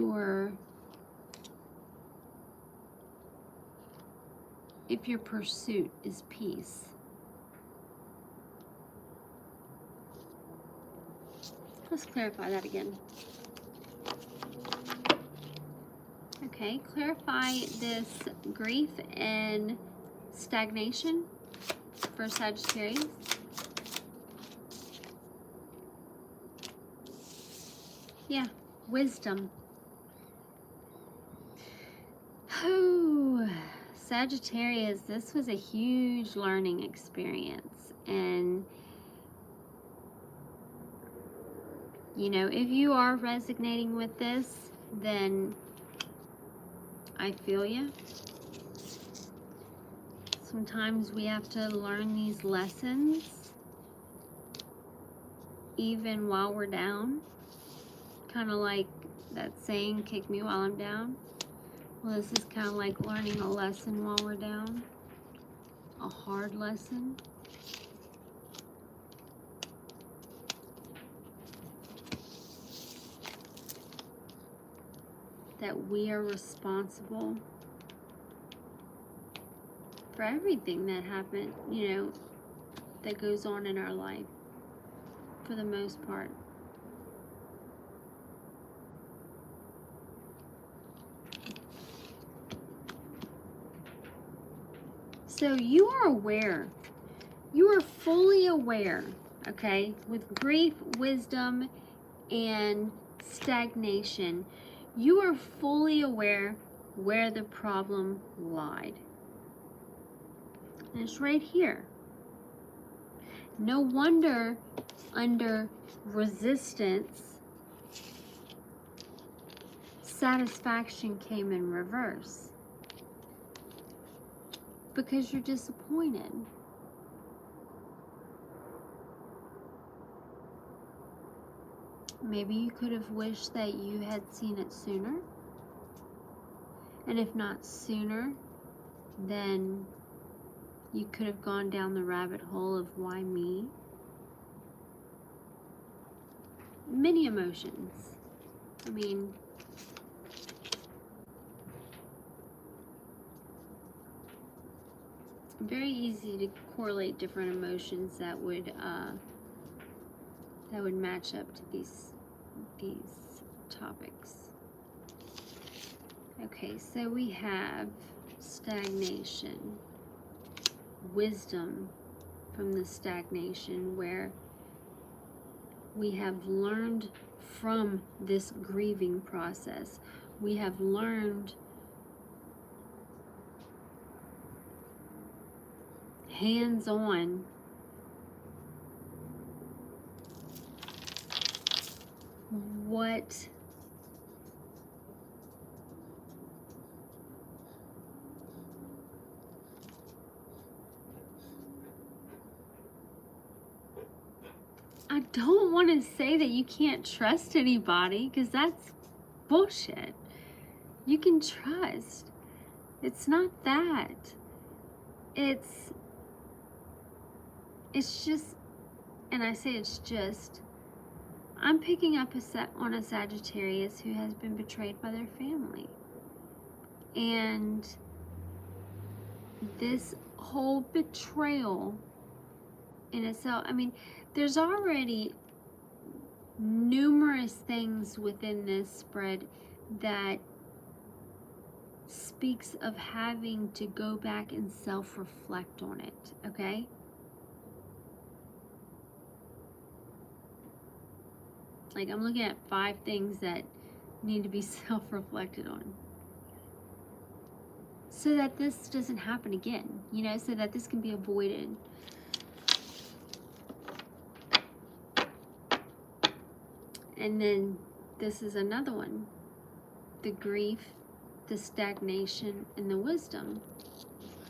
your pursuit is peace. Let's clarify that again. Okay, clarify this grief and stagnation for Sagittarius. Yeah, wisdom. Oh, Sagittarius, this was a huge learning experience. And, you know, if you are resonating with this, then I feel you. Sometimes we have to learn these lessons even while we're down. Kind of like that saying, kick me while I'm down. Well, this is kind of like learning a lesson while we're down. A hard lesson. That we are responsible for everything that happened, you know, that goes on in our life, for the most part. So you are aware, you are fully aware, okay, with grief, wisdom, and stagnation, you are fully aware where the problem lied. And it's right here. No wonder under resistance, satisfaction came in reverse. Because you're disappointed. Maybe you could have wished that you had seen it sooner. And if not sooner, then you could have gone down the rabbit hole of why me? Many emotions. I mean, very easy to correlate different emotions that would match up to these topics. Okay, so we have stagnation, wisdom from the stagnation, where we have learned from this grieving process. We have learned hands-on what I don't want to say that you can't trust anybody, because that's bullshit. You can trust. It's not that. It's just, and I say it's just, I'm picking up on a Sagittarius who has been betrayed by their family. And this whole betrayal in itself, I mean, there's already numerous things within this spread that speaks of having to go back and self-reflect on it, okay? Like, I'm looking at 5 things that need to be self-reflected on, so that this doesn't happen again, you know, so that this can be avoided. And then this is another one. The grief, the stagnation, and the wisdom.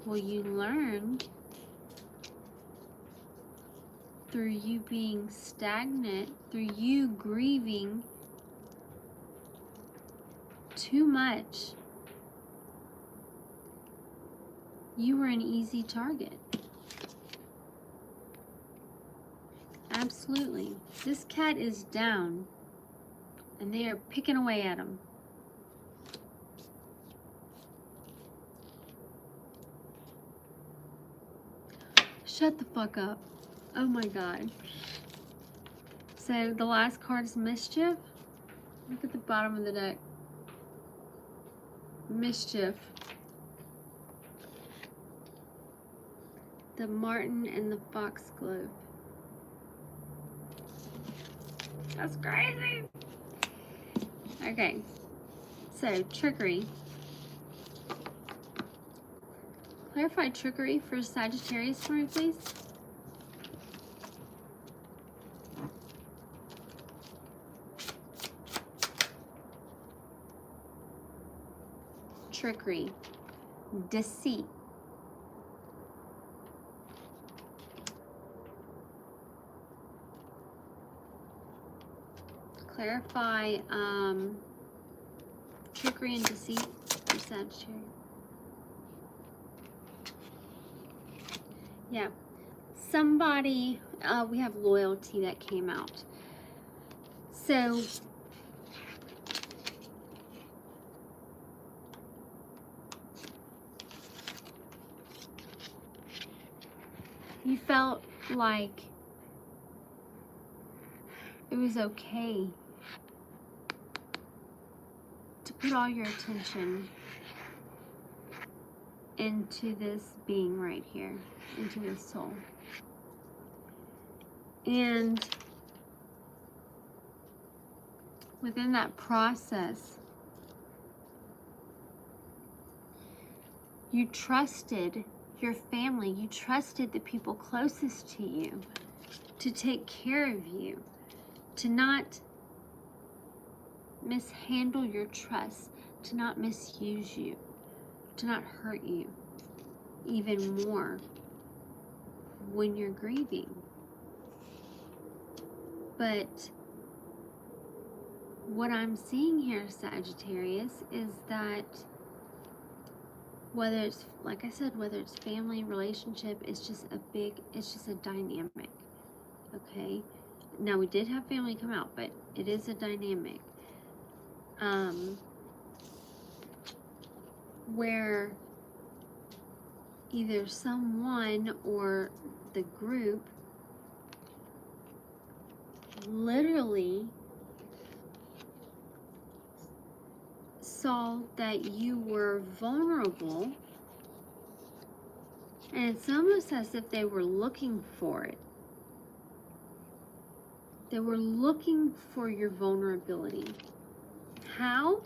Well, you learned through you being stagnant, through you grieving too much, you were an easy target. Absolutely. This cat is down, and they are picking away at him. Shut the fuck up. Oh my god. So the last card is mischief. Look at the bottom of the deck. mischief, the martin, and the foxglove. That's crazy. Okay, so trickery. Clarify trickery for Sagittarius for me, please. Trickery, deceit, clarify trickery and deceit for Sagittarius. Yeah, somebody, we have loyalty that came out. So you felt like it was okay to put all your attention into this being right here, into this soul. And within that process, you trusted your family, you trusted the people closest to you to take care of you, to not mishandle your trust, to not misuse you, to not hurt you even more when you're grieving. But what I'm seeing here, Sagittarius, is that whether it's, like I said, whether it's family, relationship, it's just a dynamic, okay? Now, we did have family come out, but it is a dynamic. Where either someone or the group literally saw that you were vulnerable, and it's almost as if they were looking for it. They were looking for your vulnerability. How?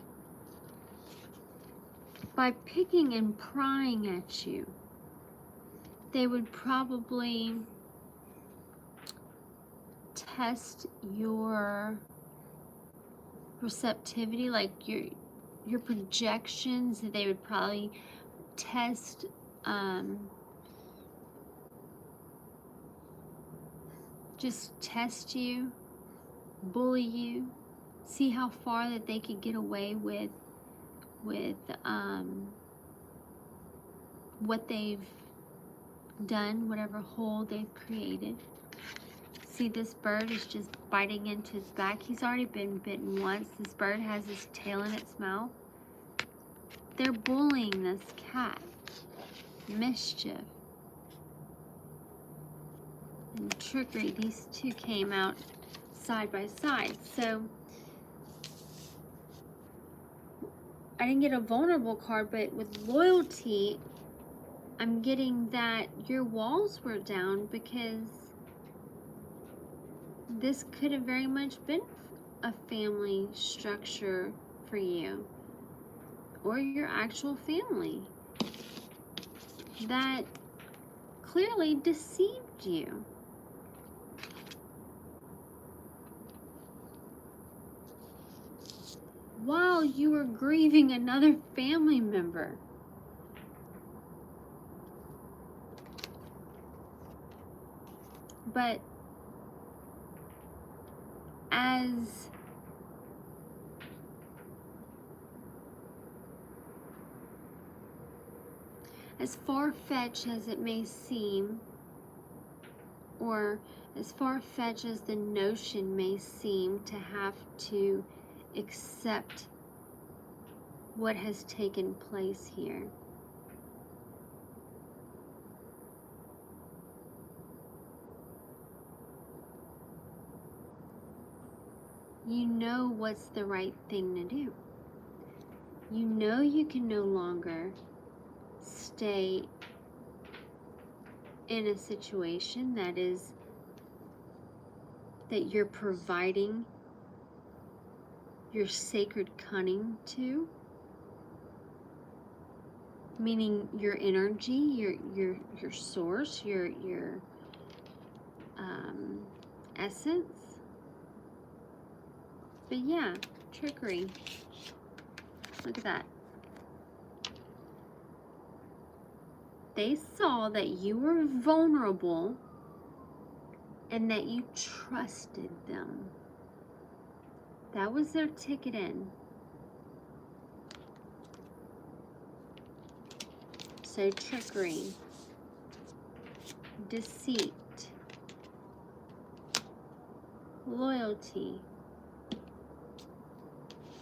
By picking and prying at you. They would probably test your receptivity, like your projections. They would probably test just test you, bully you, see how far that they could get away with what they've done, whatever hole they've created. See, this bird is just biting into his back. He's already been bitten once. This bird has his tail in its mouth. They're bullying this cat. Mischief and trickery. These two came out side by side. So I didn't get a vulnerable card, but with loyalty, I'm getting that your walls were down because this could have very much been a family structure for you, or your actual family that clearly deceived you. While you were grieving another family member. But as far-fetched as it may seem, or as far-fetched as the notion may seem to have to accept what has taken place here, you know what's the right thing to do. You know you can no longer stay in a situation that you're providing your sacred cunning to, meaning your energy, your source, your essence. But yeah, trickery. Look at that. They saw that you were vulnerable and that you trusted them. That was their ticket in. So trickery, deceit, loyalty.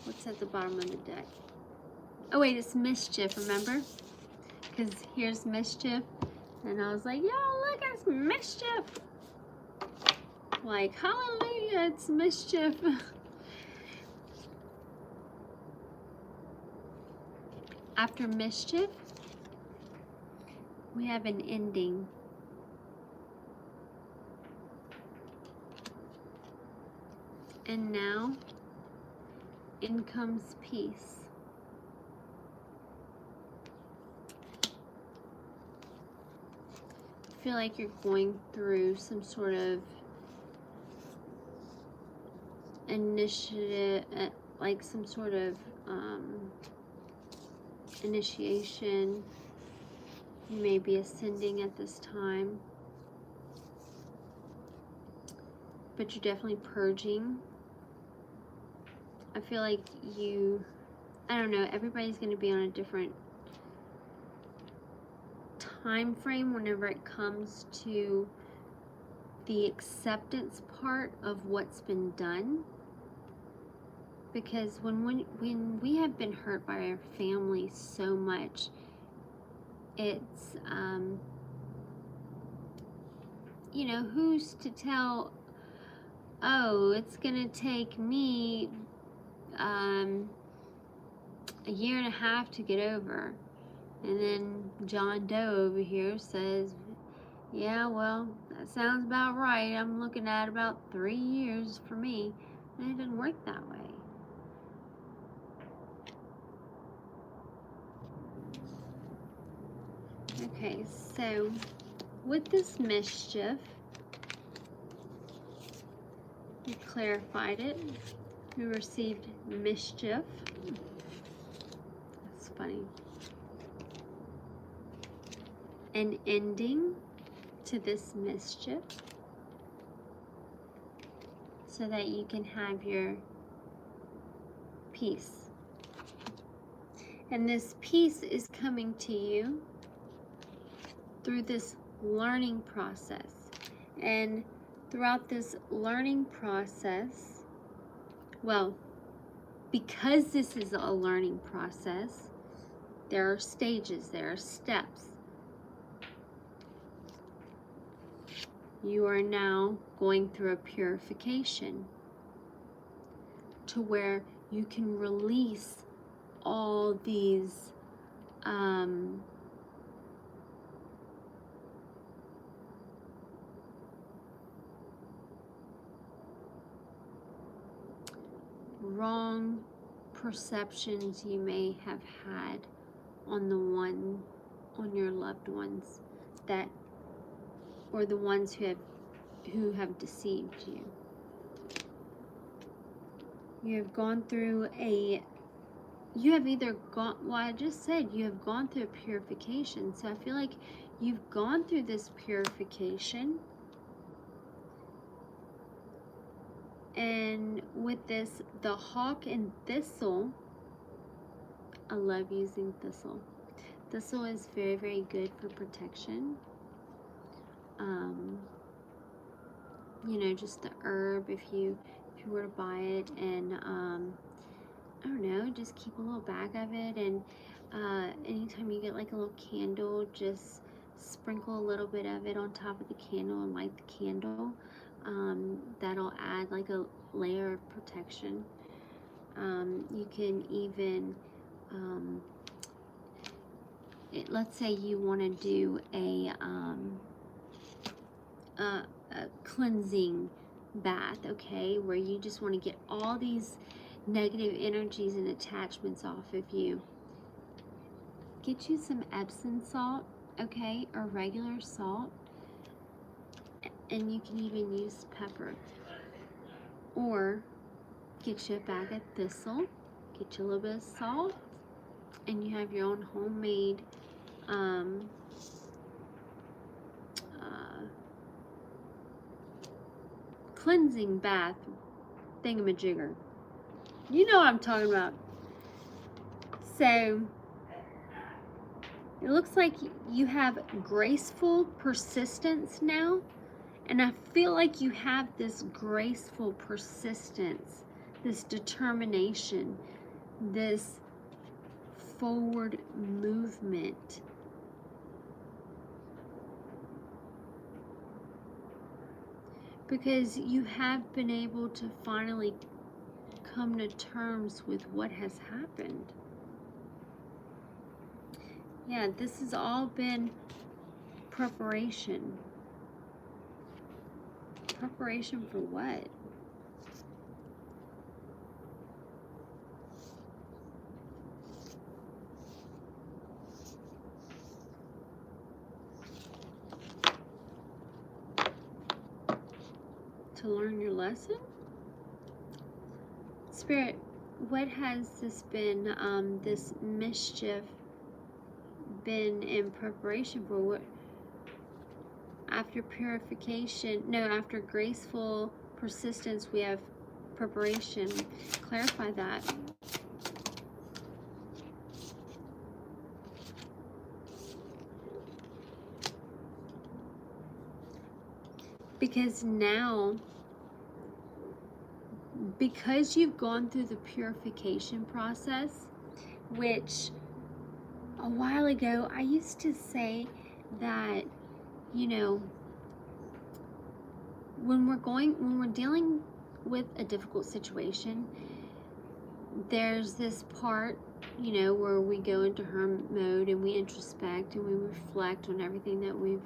What's at the bottom of the deck? Oh wait, it's mischief, remember? Because here's mischief. And I was like, yo, look, it's mischief. Like, hallelujah, it's mischief. After mischief, we have an ending. And now, in comes peace. I feel like you're going through some sort of initiative, like some sort of initiation. You may be ascending at this time, but you're definitely purging. I feel like I don't know, everybody's going to be on a different time frame whenever it comes to the acceptance part of what's been done. Because when we have been hurt by our family so much, it's, you know, who's to tell, oh, it's going to take me a year and a half to get over. And then John Doe over here says, yeah, well, that sounds about right. I'm looking at about 3 years for me. And it doesn't work that way. Okay, so with this mischief, we clarified it. We received mischief. That's funny. An ending to this mischief so that you can have your peace. And this peace is coming to you through this learning process. And throughout this learning process, well, because this is a learning process, there are stages, there are steps. You are now going through a purification to where you can release all these wrong perceptions you may have had on your loved ones, that, or the ones who have deceived you. You have gone through you have either gone, well, I just said you have gone through a purification. So I feel like you've gone through this purification. And with this, the hawk and thistle, I love using thistle. Thistle is very, very good for protection. You know, just the herb, if you were to buy it, and I don't know, just keep a little bag of it, and anytime you get like a little candle, just sprinkle a little bit of it on top of the candle and light the candle. That'll add like a layer of protection. You can even let's say you want to do a cleansing bath, okay, where you just want to get all these negative energies and attachments off of you. Get you some Epsom salt, okay, or regular salt, and you can even use pepper. Or get you a bag of thistle, get you a little bit of salt, and you have your own homemade cleansing bath thingamajigger. You know what I'm talking about. So it looks like you have graceful persistence now, and I feel like you have this graceful persistence, this determination, this forward movement. Because you have been able to finally come to terms with what has happened. Yeah, this has all been preparation. Preparation for what? To learn your lesson? Spirit, what has this been, this mischief been in preparation for? What? After purification, no, after graceful persistence, we have preparation. Clarify that. Because now, because you've gone through the purification process, which a while ago I used to say that, you know, when we're dealing with a difficult situation, there's this part, you know, where we go into hermit mode and we introspect and we reflect on everything that we've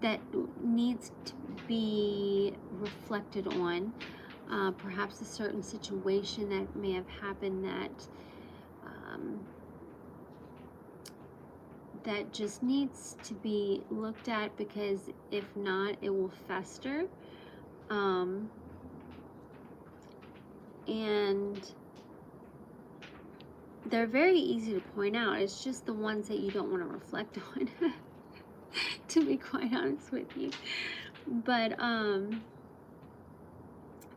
that needs to be reflected on. Perhaps a certain situation that may have happened that just needs to be looked at, because if not, it will fester. And they're very easy to point out. It's just the ones that you don't want to reflect on, to be quite honest with you. But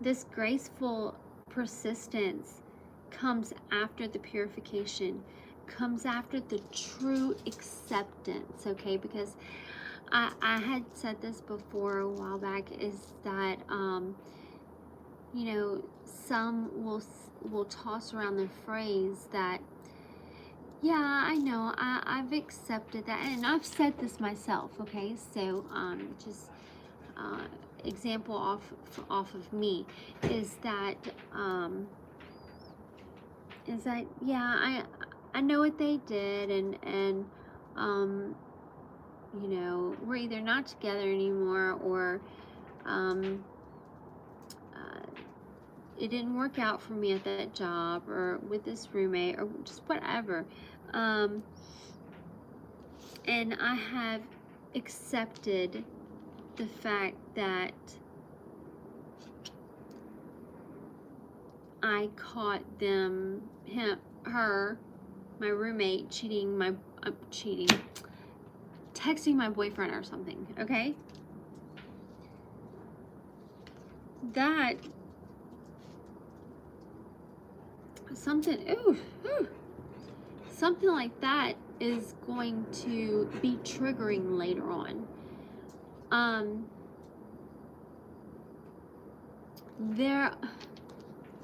this graceful persistence comes after the purification, comes after the true acceptance, okay? Because I had said this before a while back, is that you know, some will toss around the phrase that, yeah, I know, I've accepted that, and I've said this myself, okay? So just example off of me is that yeah, I know what they did, and you know, we're either not together anymore, or it didn't work out for me at that job, or with this roommate, or just whatever, and I have accepted the fact that I caught her, my roommate, texting my boyfriend or something, okay? That, something like that is going to be triggering later on.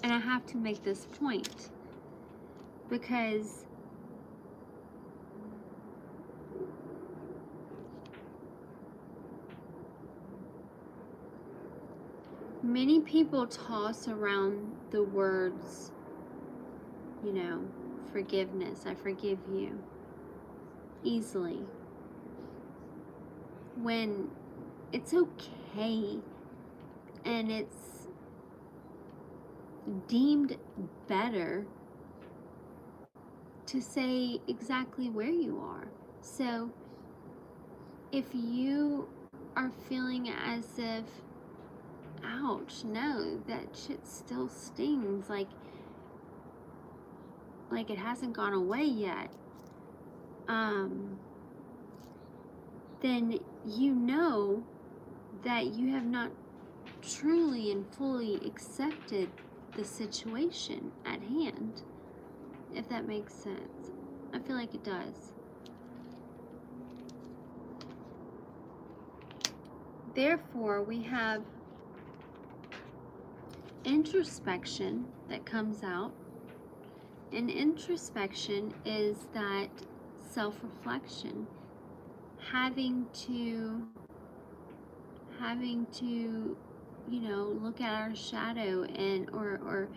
And I have to make this point, because many people toss around the words, you know, forgiveness. I forgive you easily. When it's okay and it's deemed better to say exactly where you are. So if you are feeling as if, ouch, no, that shit still stings, like it hasn't gone away yet, then you know that you have not truly and fully accepted the situation at hand, if that makes sense. I feel like it does. Therefore, we have introspection that comes out. And introspection is that self-reflection, having to you know, look at our shadow, and or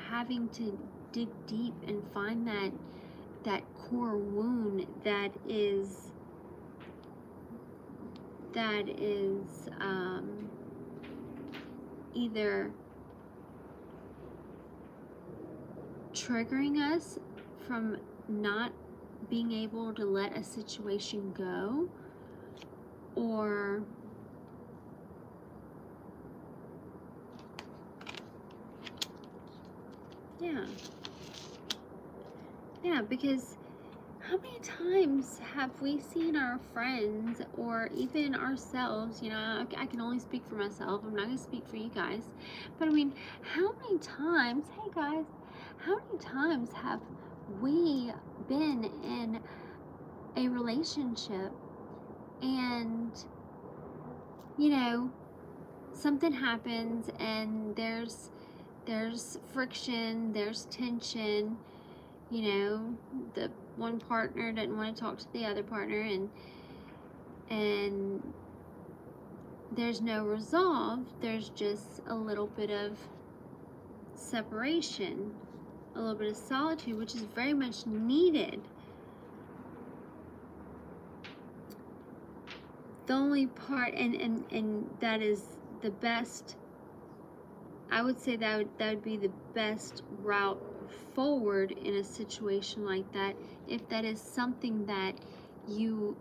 having to dig deep and find that core wound that is either triggering us from not being able to let a situation go, or yeah, because how many times have we seen our friends or even ourselves, you know, I can only speak for myself, I'm not going to speak for you guys, but I mean, how many times, hey guys, how many times have we been in a relationship and, you know, something happens and there's friction, there's tension, you know, the one partner doesn't want to talk to the other partner, and there's no resolve, there's just a little bit of separation, a little bit of solitude, which is very much needed. The only part, and that is the best, I would say that would be the best route forward in a situation like that, if that is something that you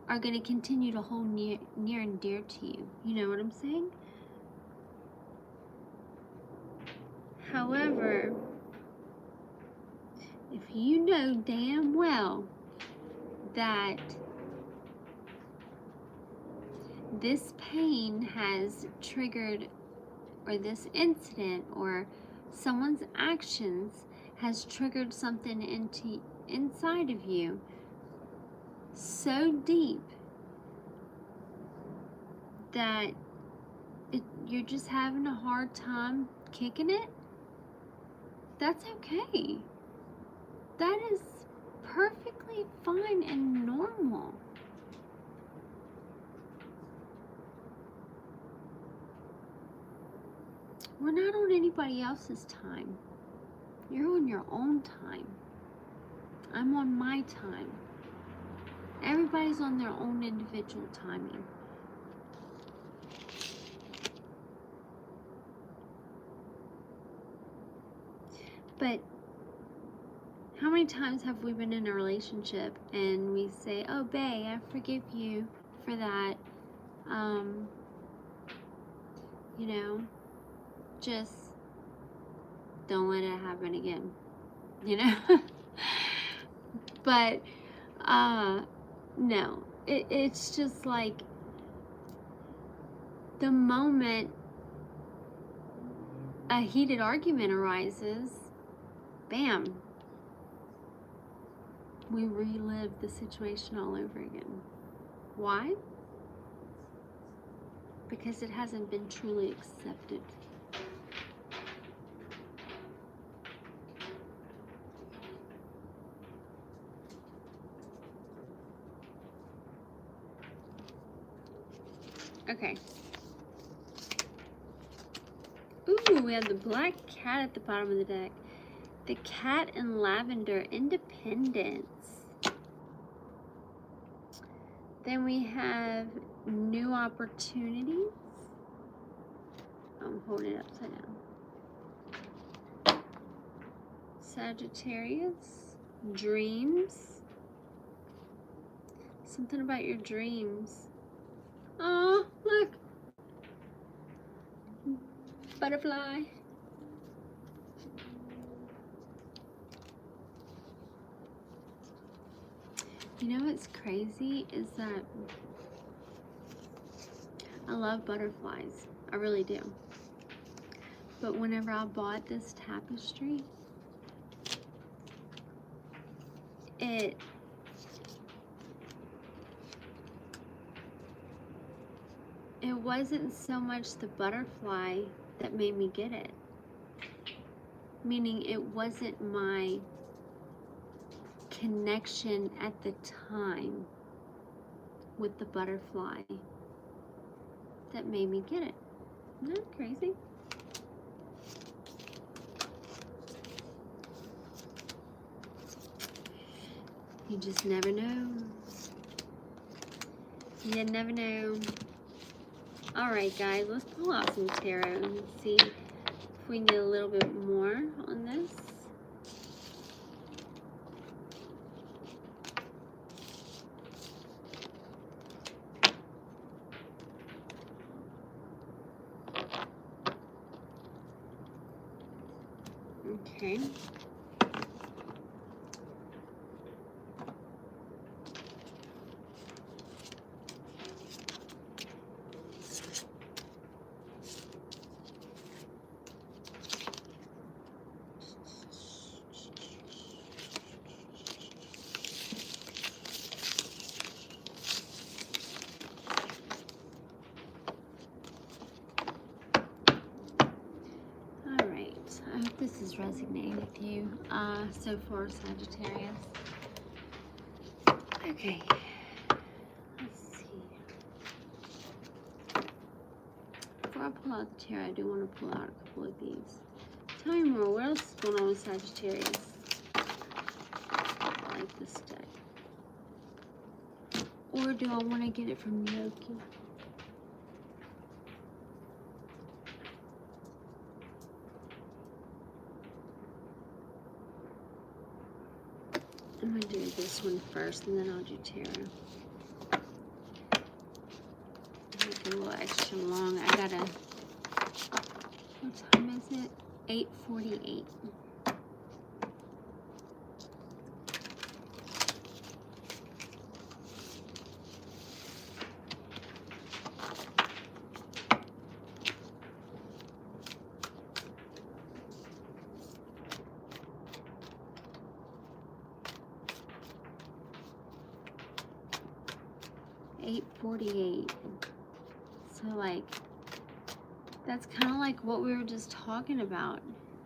are going to continue to hold near and dear to you. You know what I'm saying? However, if you know damn well that this pain has triggered, or this incident or someone's actions has triggered something inside of you so deep that you're just having a hard time kicking it, that's okay. That is perfectly fine and normal. We're not on anybody else's time. You're on your own time. I'm on my time. Everybody's on their own individual timing. But how many times have we been in a relationship and we say, oh, babe, I forgive you for that. You know, just don't let it happen again. You know? But, no. It's just like the moment a heated argument arises, bam, we relive the situation all over again. Why? Because it hasn't been truly accepted. Okay. Ooh, we have the black cat at the bottom of the deck. The cat in lavender, independence. Then we have new opportunities. I'm holding it upside down. Sagittarius, dreams. Something about your dreams. Oh, look. Butterfly. You know what's crazy is that I love butterflies. I really do. But whenever I bought this tapestry, it wasn't so much the butterfly that made me get it. Meaning it wasn't my connection at the time with the butterfly that made me get it. Isn't that crazy? You just never know. You never know. Alright guys, let's pull out some tarot and see if we can get a little bit more on this. Okay. I hope this is resonating with you so far, Sagittarius. Okay, let's see. Before I pull out the tarot, I do want to pull out a couple of these. Tell me more. What else is going on with Sagittarius? I like this deck. Or do I want to get it from Yoki? I'm going to do this one first, and then I'll do tarot. Make it a little extra long. I gotta, what time is it? 8:48. So like that's kind of like what we were just talking about.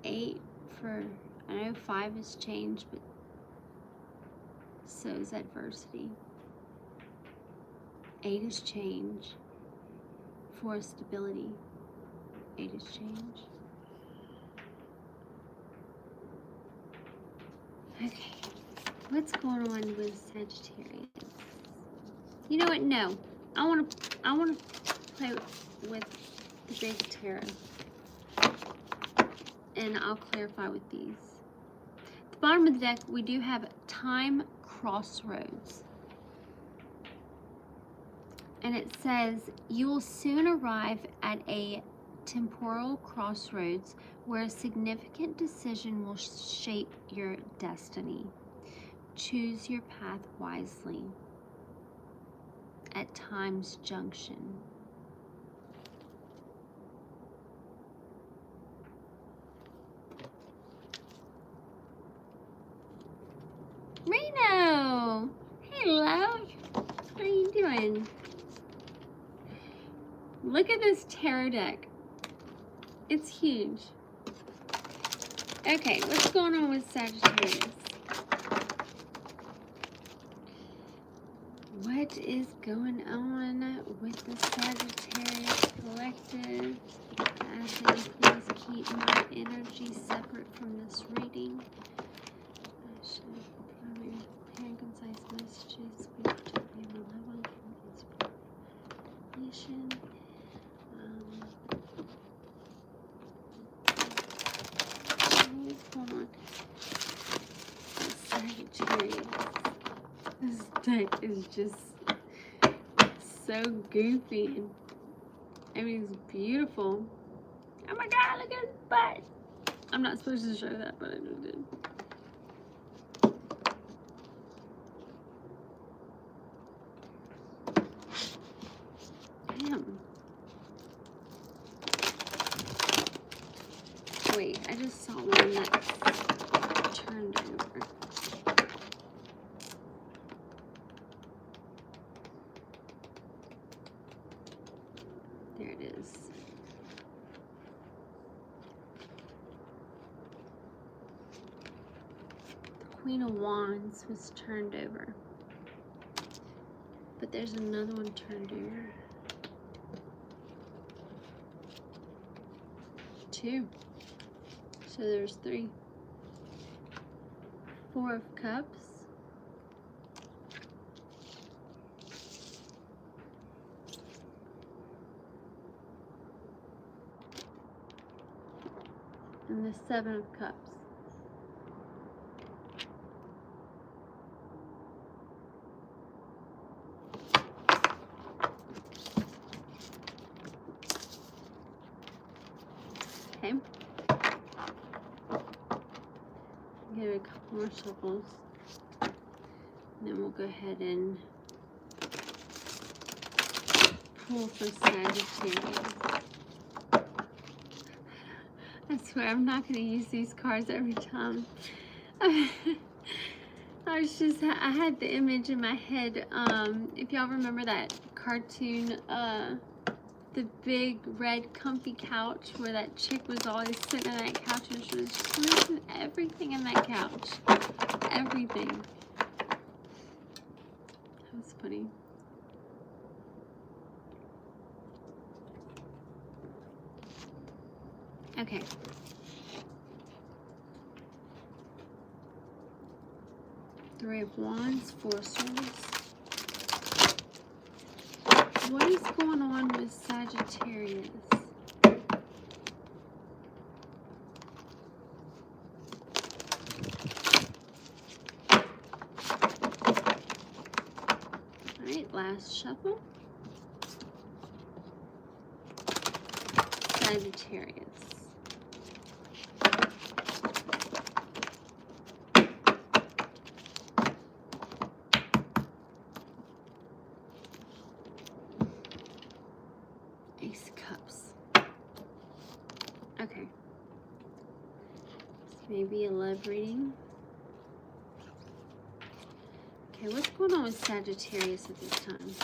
8 for, I know 5 has changed, but so is adversity. 8 is change. 4 is stability. 8 is change. Okay, what's going on with Sagittarius? You know what? No, I want to play with the big tarot, and I'll clarify with these. At the bottom of the deck, we do have time crossroads, and it says you will soon arrive at a temporal crossroads where a significant decision will shape your destiny. Choose your path wisely. At time's junction. Reno! Hey, love. How are you doing? Look at this tarot deck. It's huge. Okay, what's going on with Sagittarius? What is going on with the Sagittarius collective? Ashley, please keep my energy separate from this reading. deck is just so goofy. I mean, it's beautiful. Oh my god, look at his butt. I'm not supposed to show that, but I just did. Damn. Wait, I just saw one that's turned over. There it is. The Queen of Wands was turned over. But there's another one turned over. 2. So there's 3. 4 of Cups. And the 7 of Cups. Okay. Get a couple more shuffles. And then we'll go ahead and pull for Sagittarius. I swear I'm not going to use these cards every time. I had the image in my head. If y'all remember that cartoon, the big red comfy couch where that chick was always sitting on that couch and she was squishing everything in that couch. Everything. That was funny. Okay. Three of Wands, 4 Swords. What is going on with Sagittarius? Alright, last shuffle. Sagittarius. Ace of Cups. Okay. This may be a love reading. Okay, what's going on with Sagittarius at this time?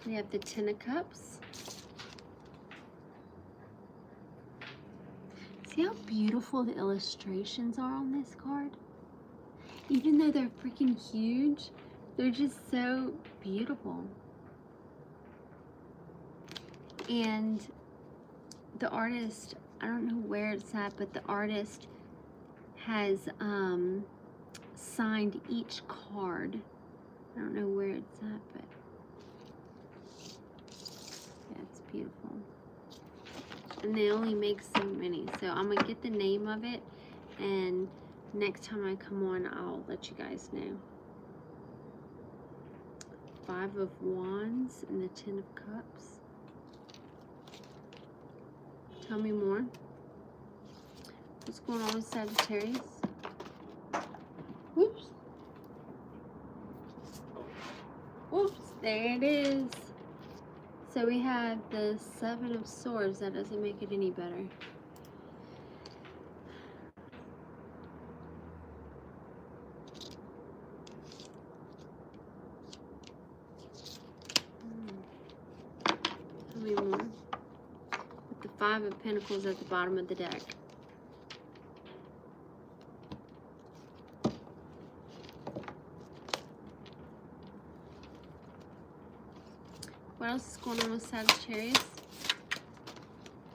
We have the 10 of Cups. See how beautiful the illustrations are on this card? Even though they're freaking huge, they're just so beautiful. And the artist, I don't know where it's at, but the artist has signed each card. I don't know where it's at, but yeah, it's beautiful. And they only make so many, so I'm gonna get the name of it, and next time I come on, I'll let you guys know. 5 of Wands and the 10 of Cups. Tell me more. What's going on with Sagittarius? Whoops. Whoops, there it is. So we have the 7 of Swords. That doesn't make it any better. Tell me more. With the 5 of Pentacles at the bottom of the deck. What else is going on with Sagittarius?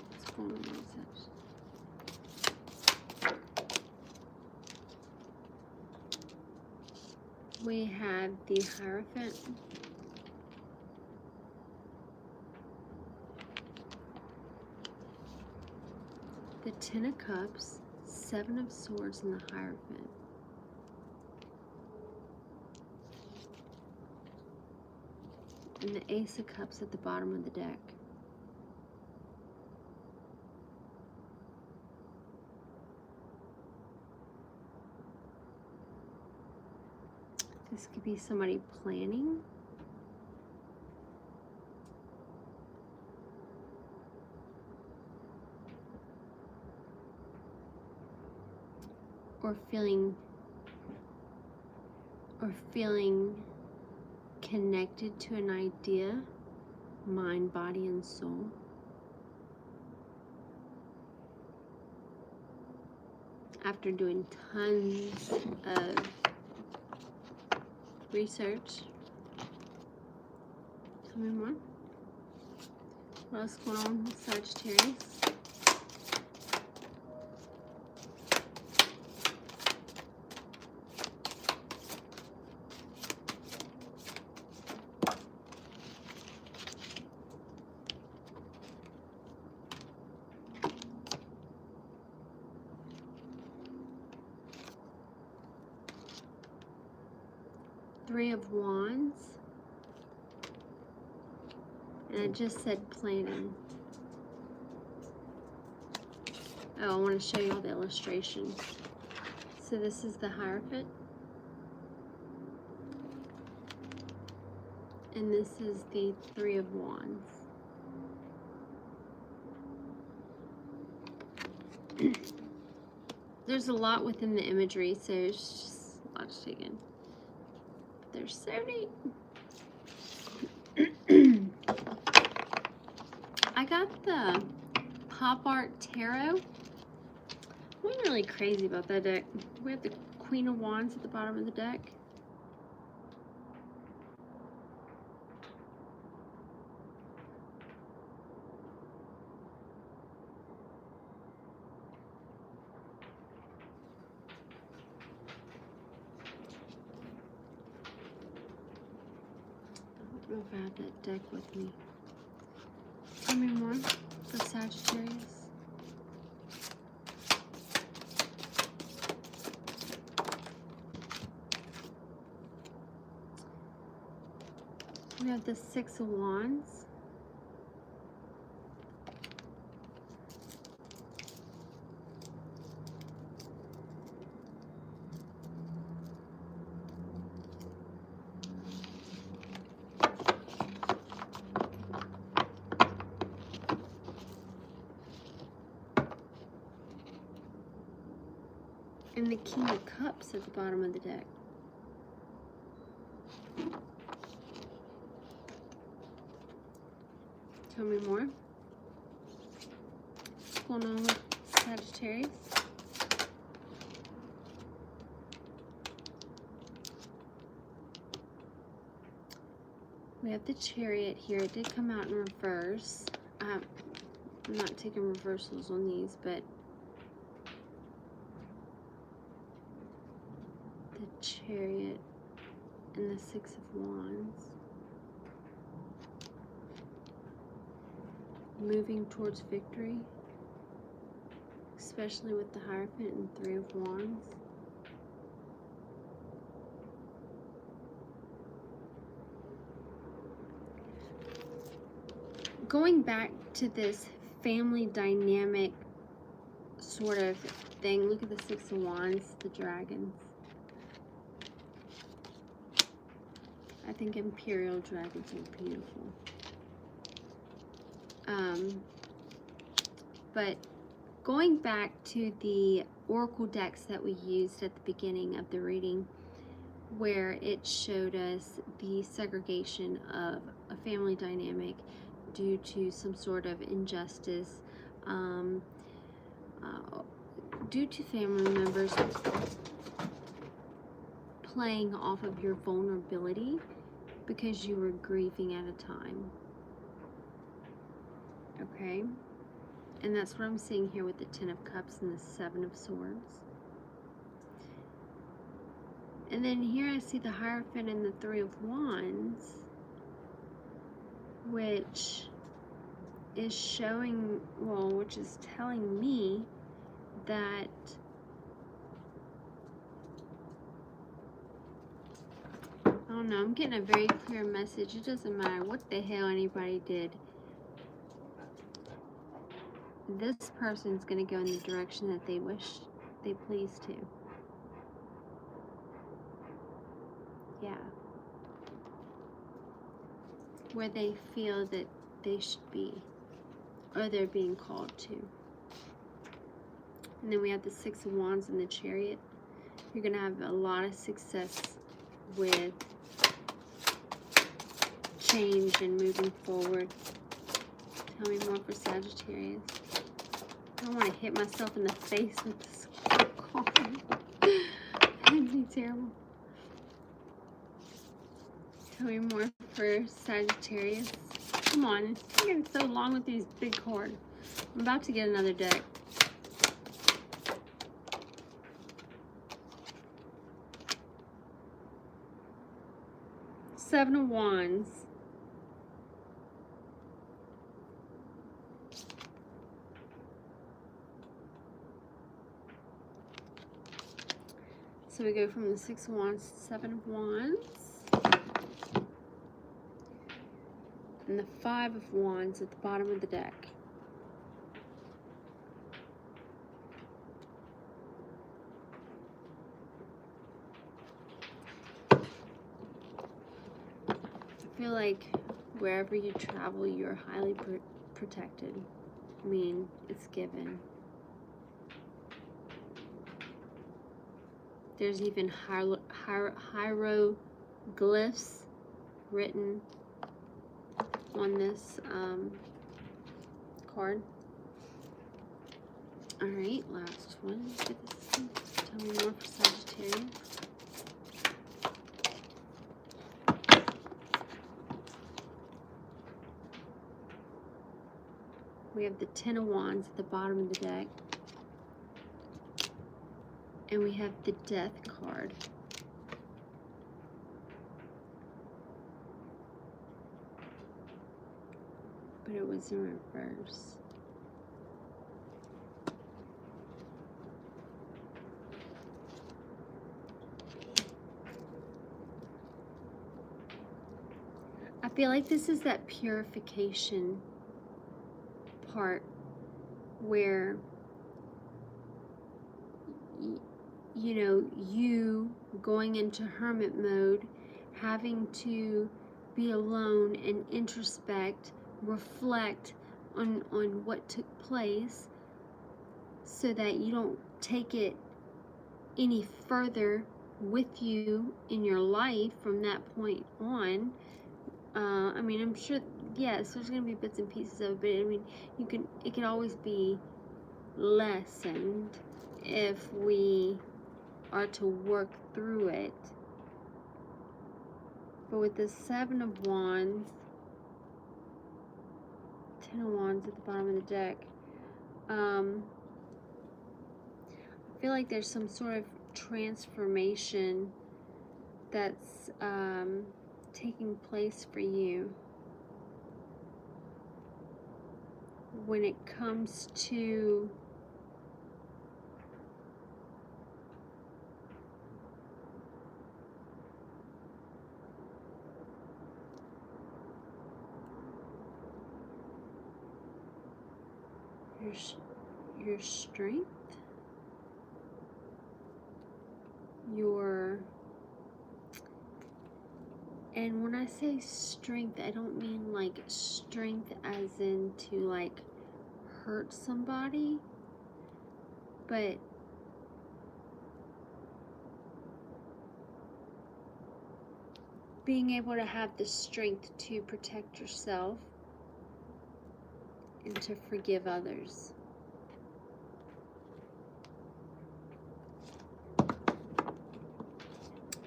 What's going on with Sagittarius? We had the Hierophant. The Ten of Cups, Seven of Swords, and the Hierophant. And the Ace of Cups at the bottom of the deck. This could be somebody planning. Or feeling connected to an idea, mind, body, and soul. After doing tons of research. Tell me more. What else is going on with Sagittarius? Three of Wands, and it just said planning. Oh, I want to show you all the illustrations. So this is the Hierophant, and this is the Three of Wands. There's a lot within the imagery, so it's just a lot to take in. They're so neat. I got the Pop Art Tarot. I wasn't really crazy about that deck. We have the Queen of Wands at the bottom of the deck. I don't know if I have that deck with me. Tell me more for Sagittarius. We have the Six of Wands. And the King of Cups at the bottom of the deck. Tell me more. What's going on with Sagittarius? We have the Chariot here. It did come out in reverse. I'm not taking reversals on these, but the Chariot and the Six of Wands. Moving towards victory, especially with the Hierophant and Three of Wands. Going back to this family dynamic sort of thing, look at the Six of Wands, the dragons. I think Imperial dragons are beautiful. But going back to the oracle decks that we used at the beginning of the reading, where it showed us the segregation of a family dynamic due to some sort of injustice, due to family members playing off of your vulnerability because you were grieving at a time. Okay? And that's what I'm seeing here with the Ten of Cups and the Seven of Swords. And then here I see the Hierophant and the Three of Wands, which is showing, well, which is telling me that I don't know, I'm getting a very clear message. It doesn't matter what the hell anybody did. This person's going to go in the direction that they wish they please to. Yeah. Where they feel that they should be, or they're being called to. And then we have the Six of Wands and the Chariot. You're going to have a lot of success with change and moving forward. Tell me more for Sagittarius. I don't want to hit myself in the face with this card. That'd be terrible. Tell me more for Sagittarius. Come on, it's taking so long with these big cards. I'm about to get another deck. Seven of Wands. So we go from the Six of Wands to Seven of Wands. And the Five of Wands at the bottom of the deck. I feel like wherever you travel, you're highly protected. I mean, it's given. There's even hieroglyphs written on this card. Alright, last one. Tell me more for Sagittarius. We have the Ten of Wands at the bottom of the deck. And we have the Death card. But it was in reverse. I feel like this is that purification part where you know, you going into hermit mode, having to be alone and introspect, reflect on what took place, so that you don't take it any further with you in your life from that point on. I mean, I'm sure, yes, there's going to be bits and pieces of it, but I mean, it can always be lessened if we are to work through it. But with the Seven of Wands, Ten of Wands at the bottom of the deck, I feel like there's some sort of transformation that's taking place for you when it comes to your strength, and when I say strength, I don't mean like strength as in to like hurt somebody, but being able to have the strength to protect yourself and to forgive others.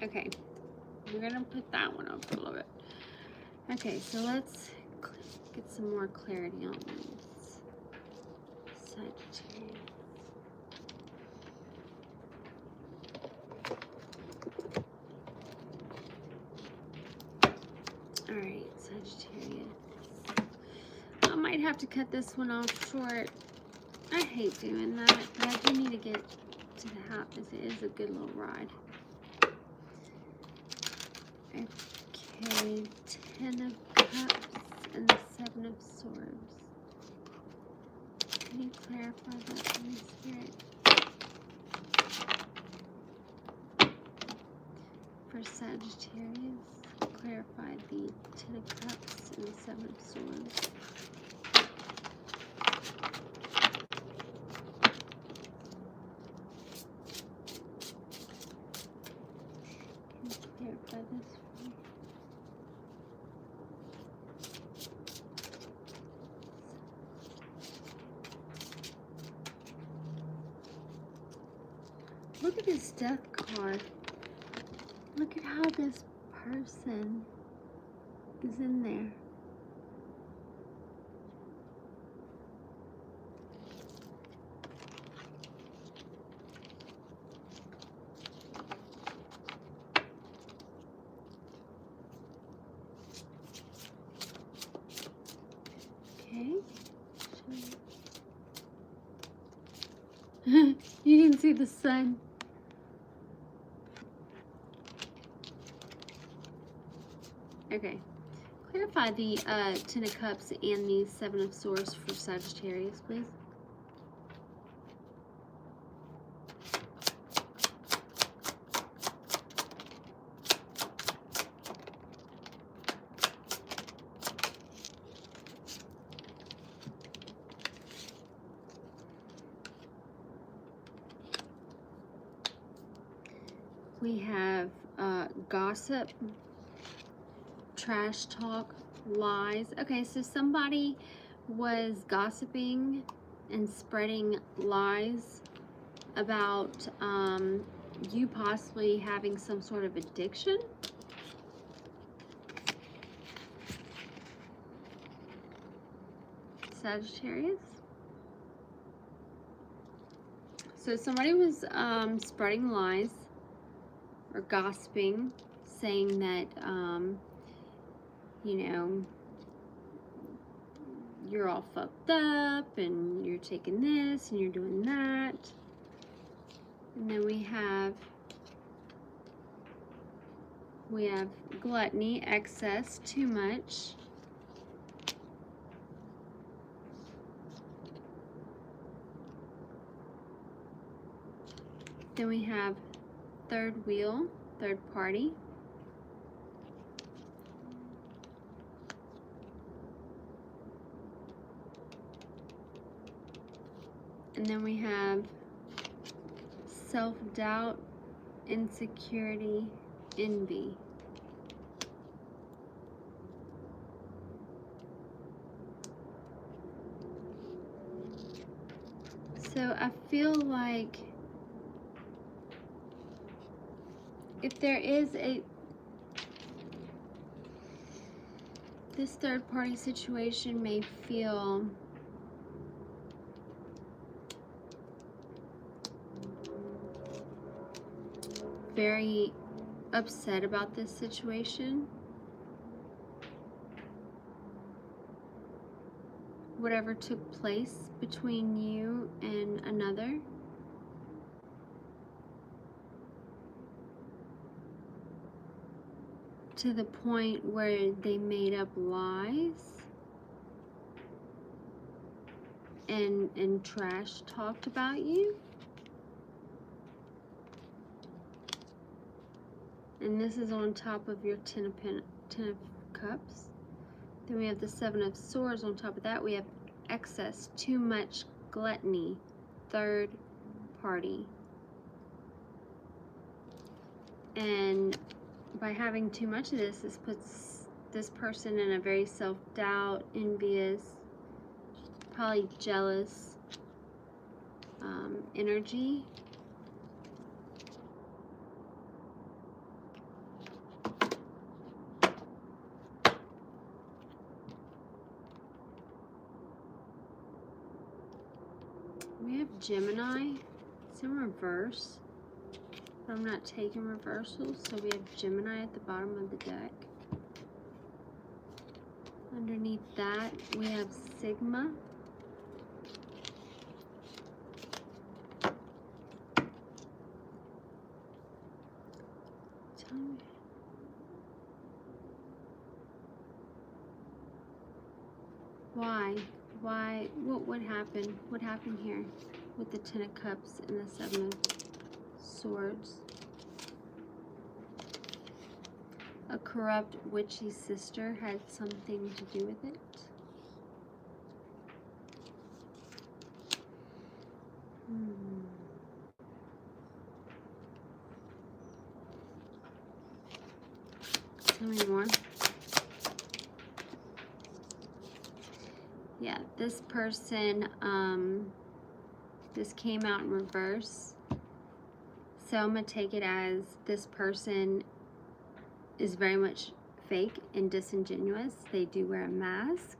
Okay, we're gonna put that one up for a little bit. Okay, so let's get some more clarity on these. Sagittarius. Sagittarius. I might have to cut this one off short. I hate doing that, but I do need to get to the house. It is a good little ride. Okay, 10 of Cups and the 7 of Swords. Can you clarify that for me, Spirit? For Sagittarius, clarify the 10 of Cups and the 7 of Swords. Can you clarify this for me? Look at this Death card. Look at how this person is in there. Okay. You can see the sun. Okay, clarify the 10 of Cups and the 7 of Swords for Sagittarius, please. We have gossip, trash talk, lies. Okay, so somebody was gossiping and spreading lies about you possibly having some sort of addiction. Sagittarius. So somebody was spreading lies or gossiping, saying that you know, you're all fucked up and you're taking this and you're doing that. And then we have gluttony, excess, too much. Then we have third wheel, third party. And then we have self-doubt, insecurity, envy. So I feel like if there is this third party situation may feel very upset about this situation. Whatever took place between you and another. To the point where they made up lies and trash talked about you. And this is on top of your 10 of Cups. Then we have the 7 of Swords. On top of that, we have excess, too much, gluttony, third party. And by having too much of this, this puts this person in a very self-doubt, envious, probably jealous energy. We have Gemini. It's in reverse. But I'm not taking reversals, so we have Gemini at the bottom of the deck. Underneath that, we have Sigma. Tell me. Why? Why? What happened? What happened here with the Ten of Cups and the Seven of Swords? A corrupt, witchy sister had something to do with it. Tell me more. Yeah, this person, this came out in reverse. So I'm going to take it as this person is very much fake and disingenuous. They do wear a mask.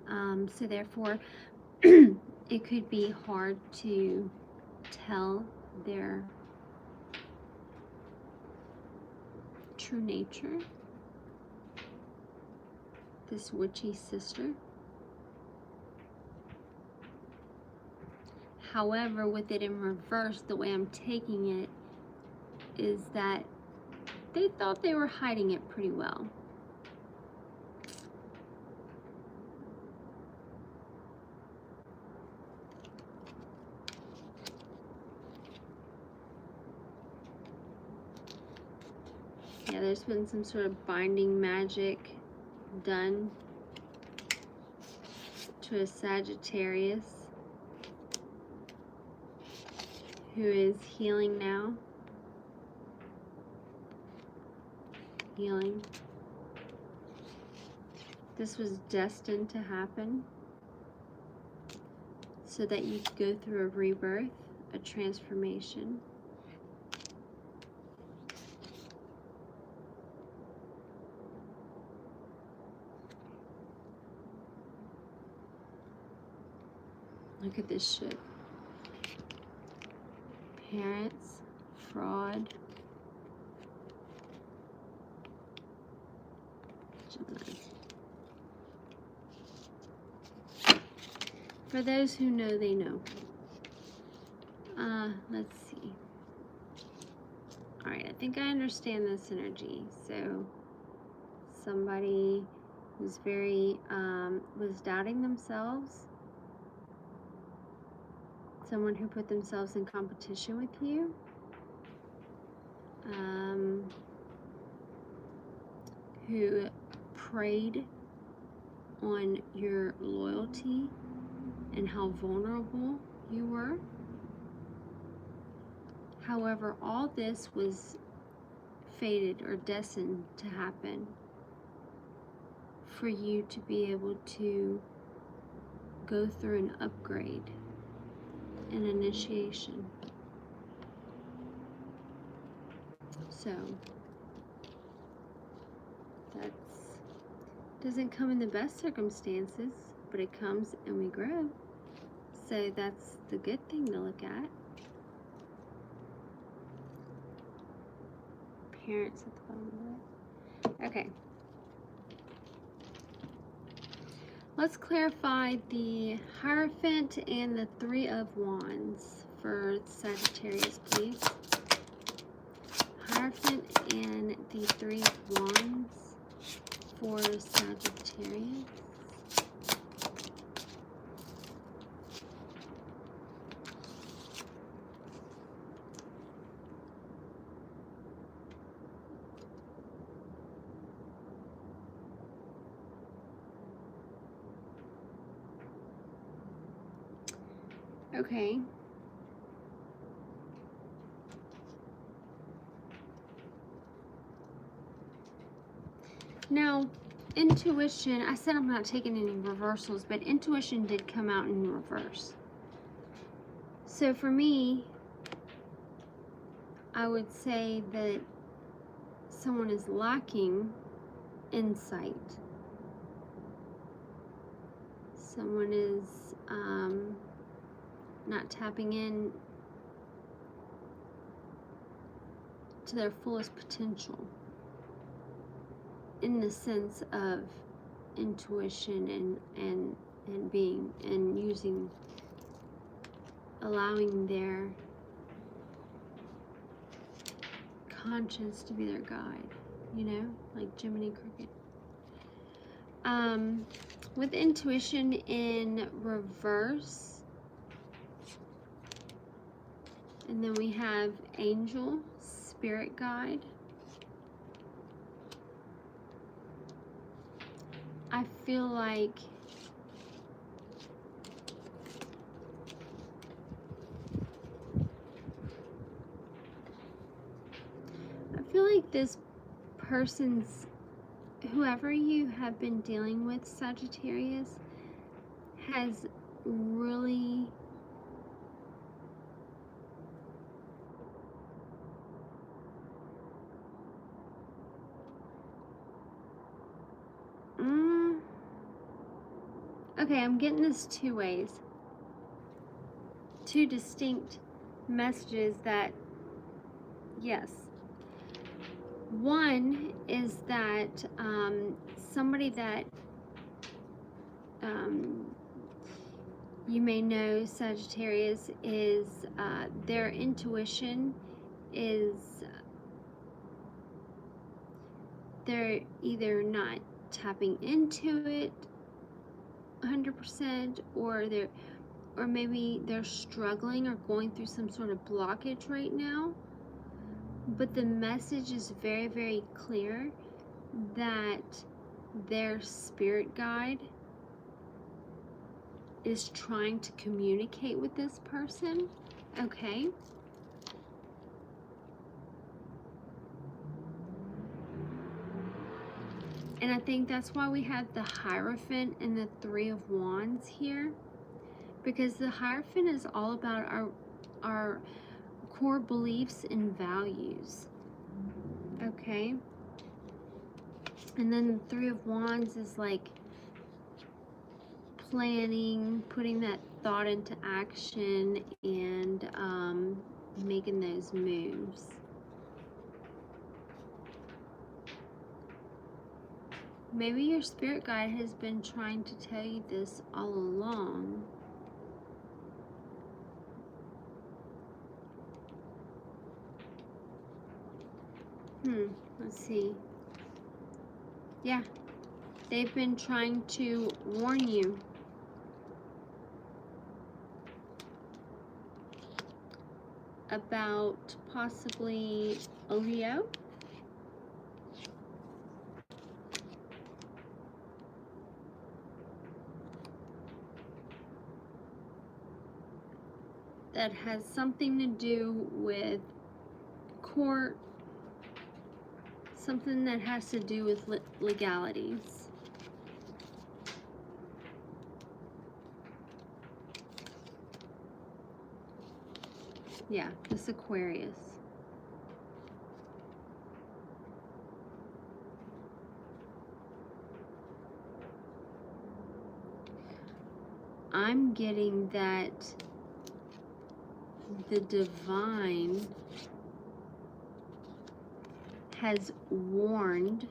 So therefore, it could be hard to tell their true nature. This witchy sister. However, with it in reverse, the way I'm taking it is that they thought they were hiding it pretty well. Yeah, there's been some sort of binding magic done to a Sagittarius who is healing now. Healing. This was destined to happen so that you could go through a rebirth, a transformation. Look at this shit. Parents, fraud, Gemini. For those who know, they know. Let's see. Alright, I think I understand this energy. So, somebody who's very, was doubting themselves. Someone who put themselves in competition with you. Who preyed on your loyalty and how vulnerable you were. However, all this was fated or destined to happen for you to be able to go through an upgrade, an initiation. So that's doesn't come in the best circumstances, but it comes and we grow. So that's the good thing to look at. Parents at the bottom of it. Okay. Let's clarify the Hierophant and the Three of Wands for Sagittarius, please. Hierophant and the Three of Wands for Sagittarius. Okay. Now, intuition, I said I'm not taking any reversals, but intuition did come out in reverse. So for me, I would say that someone is lacking insight. Someone is not tapping in to their fullest potential in the sense of intuition and being and using, allowing their conscience to be their guide, you know, like Jiminy Cricket. With intuition in reverse, and then we have angel, spirit guide. I feel like this person's, whoever you have been dealing with, Sagittarius, has really okay, I'm getting this two ways. Two distinct messages that, yes. One is that somebody that you may know, Sagittarius, is their intuition is, they're either not tapping into it 100%, or maybe they're struggling or going through some sort of blockage right now. But the message is very, very clear that their spirit guide is trying to communicate with this person, okay? And I think that's why we have the Hierophant and the Three of Wands here, because the Hierophant is all about our core beliefs and values, okay? And then the Three of Wands is like planning, putting that thought into action, and making those moves. Maybe your spirit guide has been trying to tell you this all along. Let's see. Yeah, they've been trying to warn you. About possibly a Leo. That has something to do with court, something that has to do with legalities. Yeah, this Aquarius. I'm getting that the divine has warned,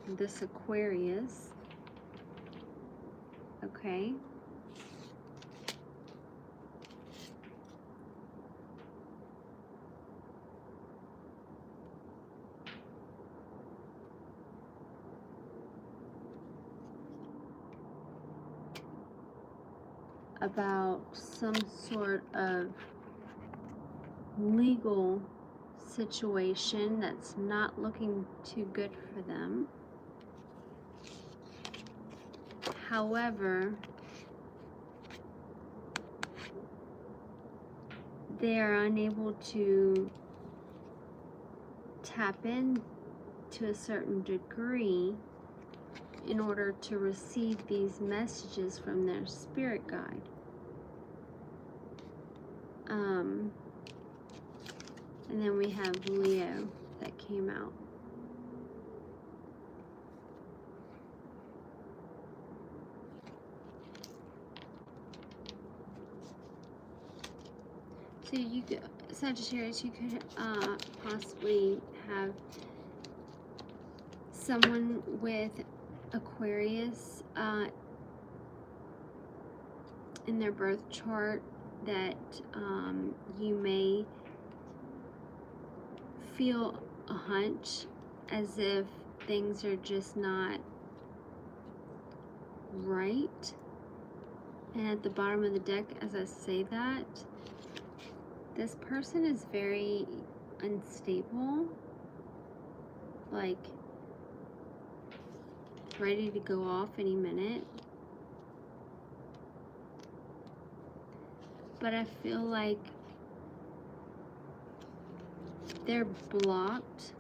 this Aquarius, okay? About some sort of legal situation that's not looking too good for them. However, they are unable to tap in to a certain degree in order to receive these messages from their spirit guide. And then we have Leo that came out. So you could, Sagittarius, you could possibly have someone with Aquarius in their birth chart that you may feel a hunch as if things are just not right. And at the bottom of the deck, as I say that, this person is very unstable, like ready to go off any minute. But I feel like they're blocked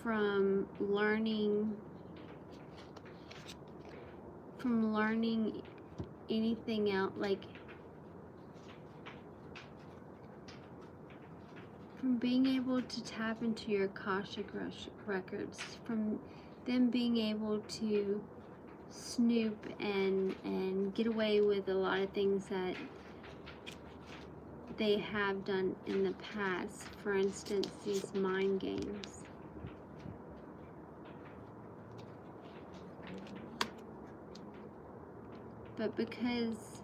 from learning anything else, like from being able to tap into your Akashic records, from them being able to snoop and get away with a lot of things that they have done in the past. For instance, these mind games. But because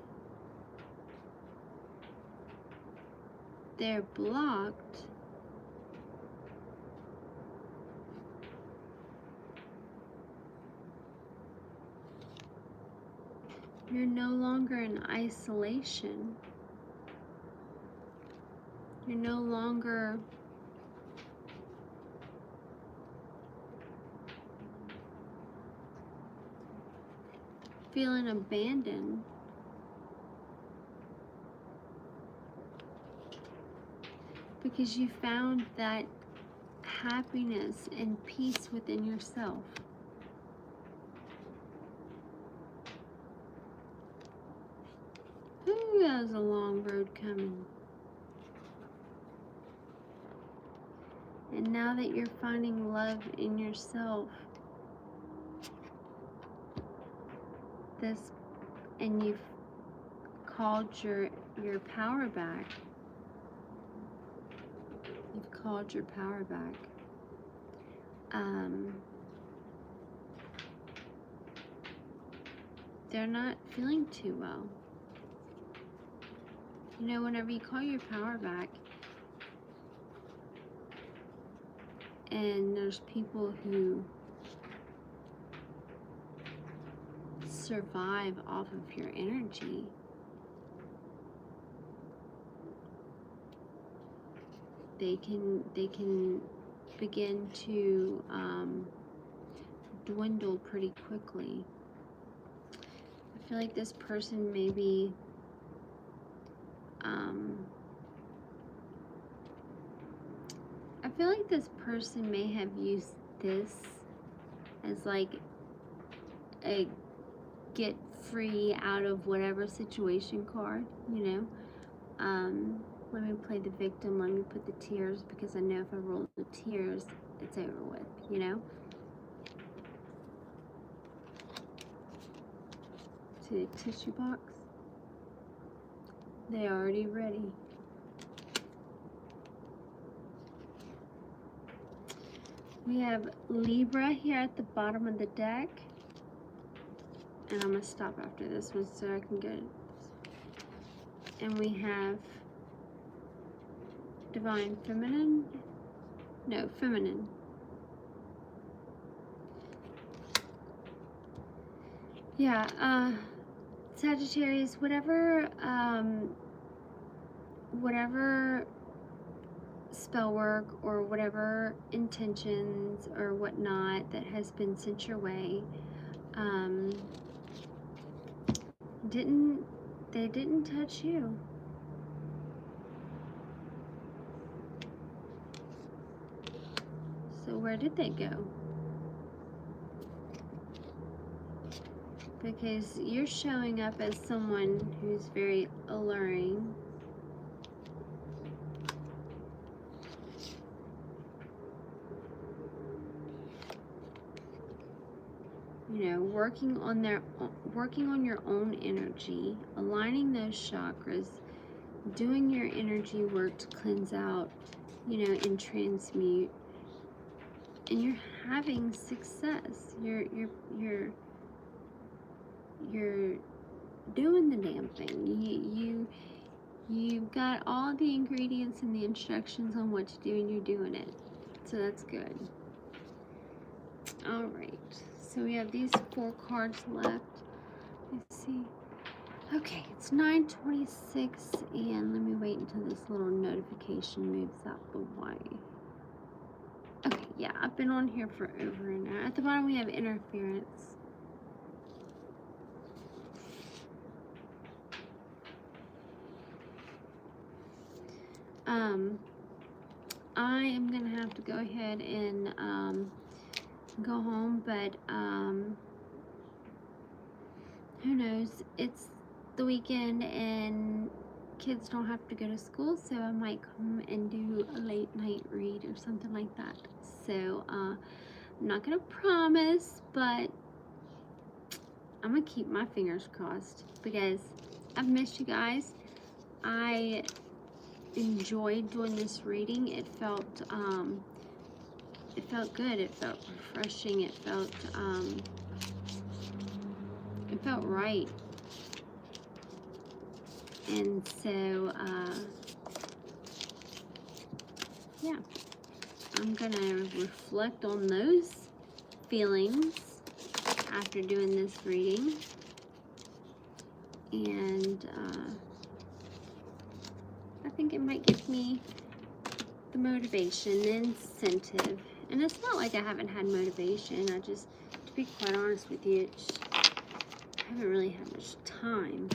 they're blocked, you're no longer in isolation. You're no longer feeling abandoned. Because you found that happiness and peace within yourself. Ooh, that was a long road coming. And now that you're finding love in yourself, and you've called your power back. You've called your power back. They're not feeling too well. You know, whenever you call your power back, and there's people who survive off of your energy, they can begin to dwindle pretty quickly. I feel like this person maybe may have used this as like a get free out of whatever situation card, you know. Let me play the victim, let me put the tears, because I know if I roll the tears, it's over with, you know. See the tissue box? They're already ready. We have Libra here at the bottom of the deck. And I'm going to stop after this one so I can get it. And we have Divine Feminine. No, Feminine. Yeah, Sagittarius, whatever spell work or whatever intentions or whatnot that has been sent your way, they didn't touch you. So where did they go? Because you're showing up as someone who's very alluring. you know, working on your own energy, aligning those chakras, doing your energy work to cleanse out, you know, and transmute, and you're having success. You're doing the damn thing. You've got all the ingredients and the instructions on what to do, and you're doing it. So that's good. All right. So we have these 4 cards left. Let's see. Okay, it's 9:26, and let me wait until this little notification moves out the way. Okay, yeah, I've been on here for over an hour. At the bottom, we have interference. I am gonna have to go ahead and go home, but who knows? It's the weekend and kids don't have to go to school, so I might come and do a late night read or something like that. So I'm not gonna promise, but I'm gonna keep my fingers crossed because I've missed you guys. I enjoyed doing this reading. It felt good. It felt refreshing. It felt right. And so yeah, I'm gonna reflect on those feelings after doing this reading, and I think it might give me the motivation, the incentive. And it's not like I haven't had motivation. I just, to be quite honest with you, I haven't really had much time.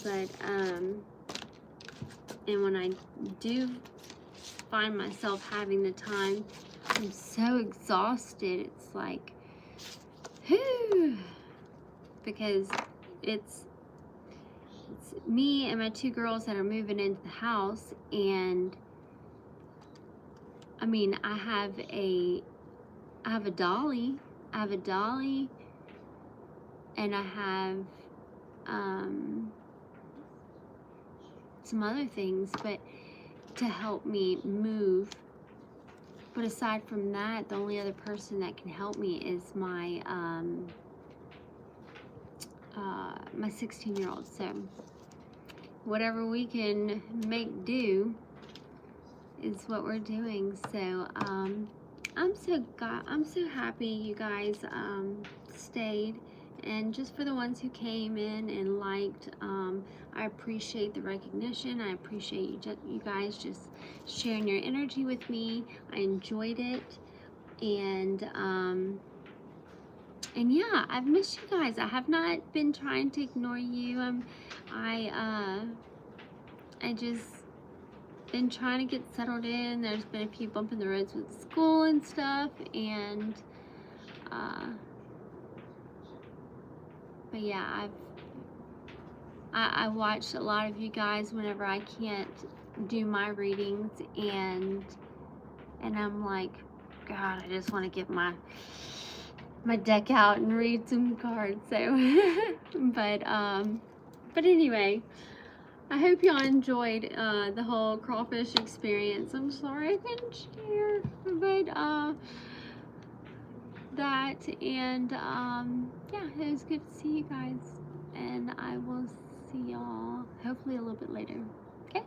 But, and when I do find myself having the time, I'm so exhausted. It's like, whew, because it's me and my 2 girls that are moving into the house, and I mean, I have a dolly, and I have some other things, but to help me move. But aside from that, the only other person that can help me is my my 16-year-old. So whatever we can make do is what we're doing. So I'm so happy you guys stayed, and just for the ones who came in and liked, I appreciate the recognition. I appreciate you guys just sharing your energy with me. I enjoyed it, and yeah, I've missed you guys. I have not been trying to ignore you. I just been trying to get settled in. There's been a few bumps in the roads with school and stuff, and but yeah, I watch a lot of you guys whenever I can't do my readings, and I'm like, God, I just want to get my deck out and read some cards. So but anyway, I hope y'all enjoyed the whole crawfish experience. I'm sorry I couldn't share, but that, and yeah, it was good to see you guys, and I will see y'all hopefully a little bit later. Okay?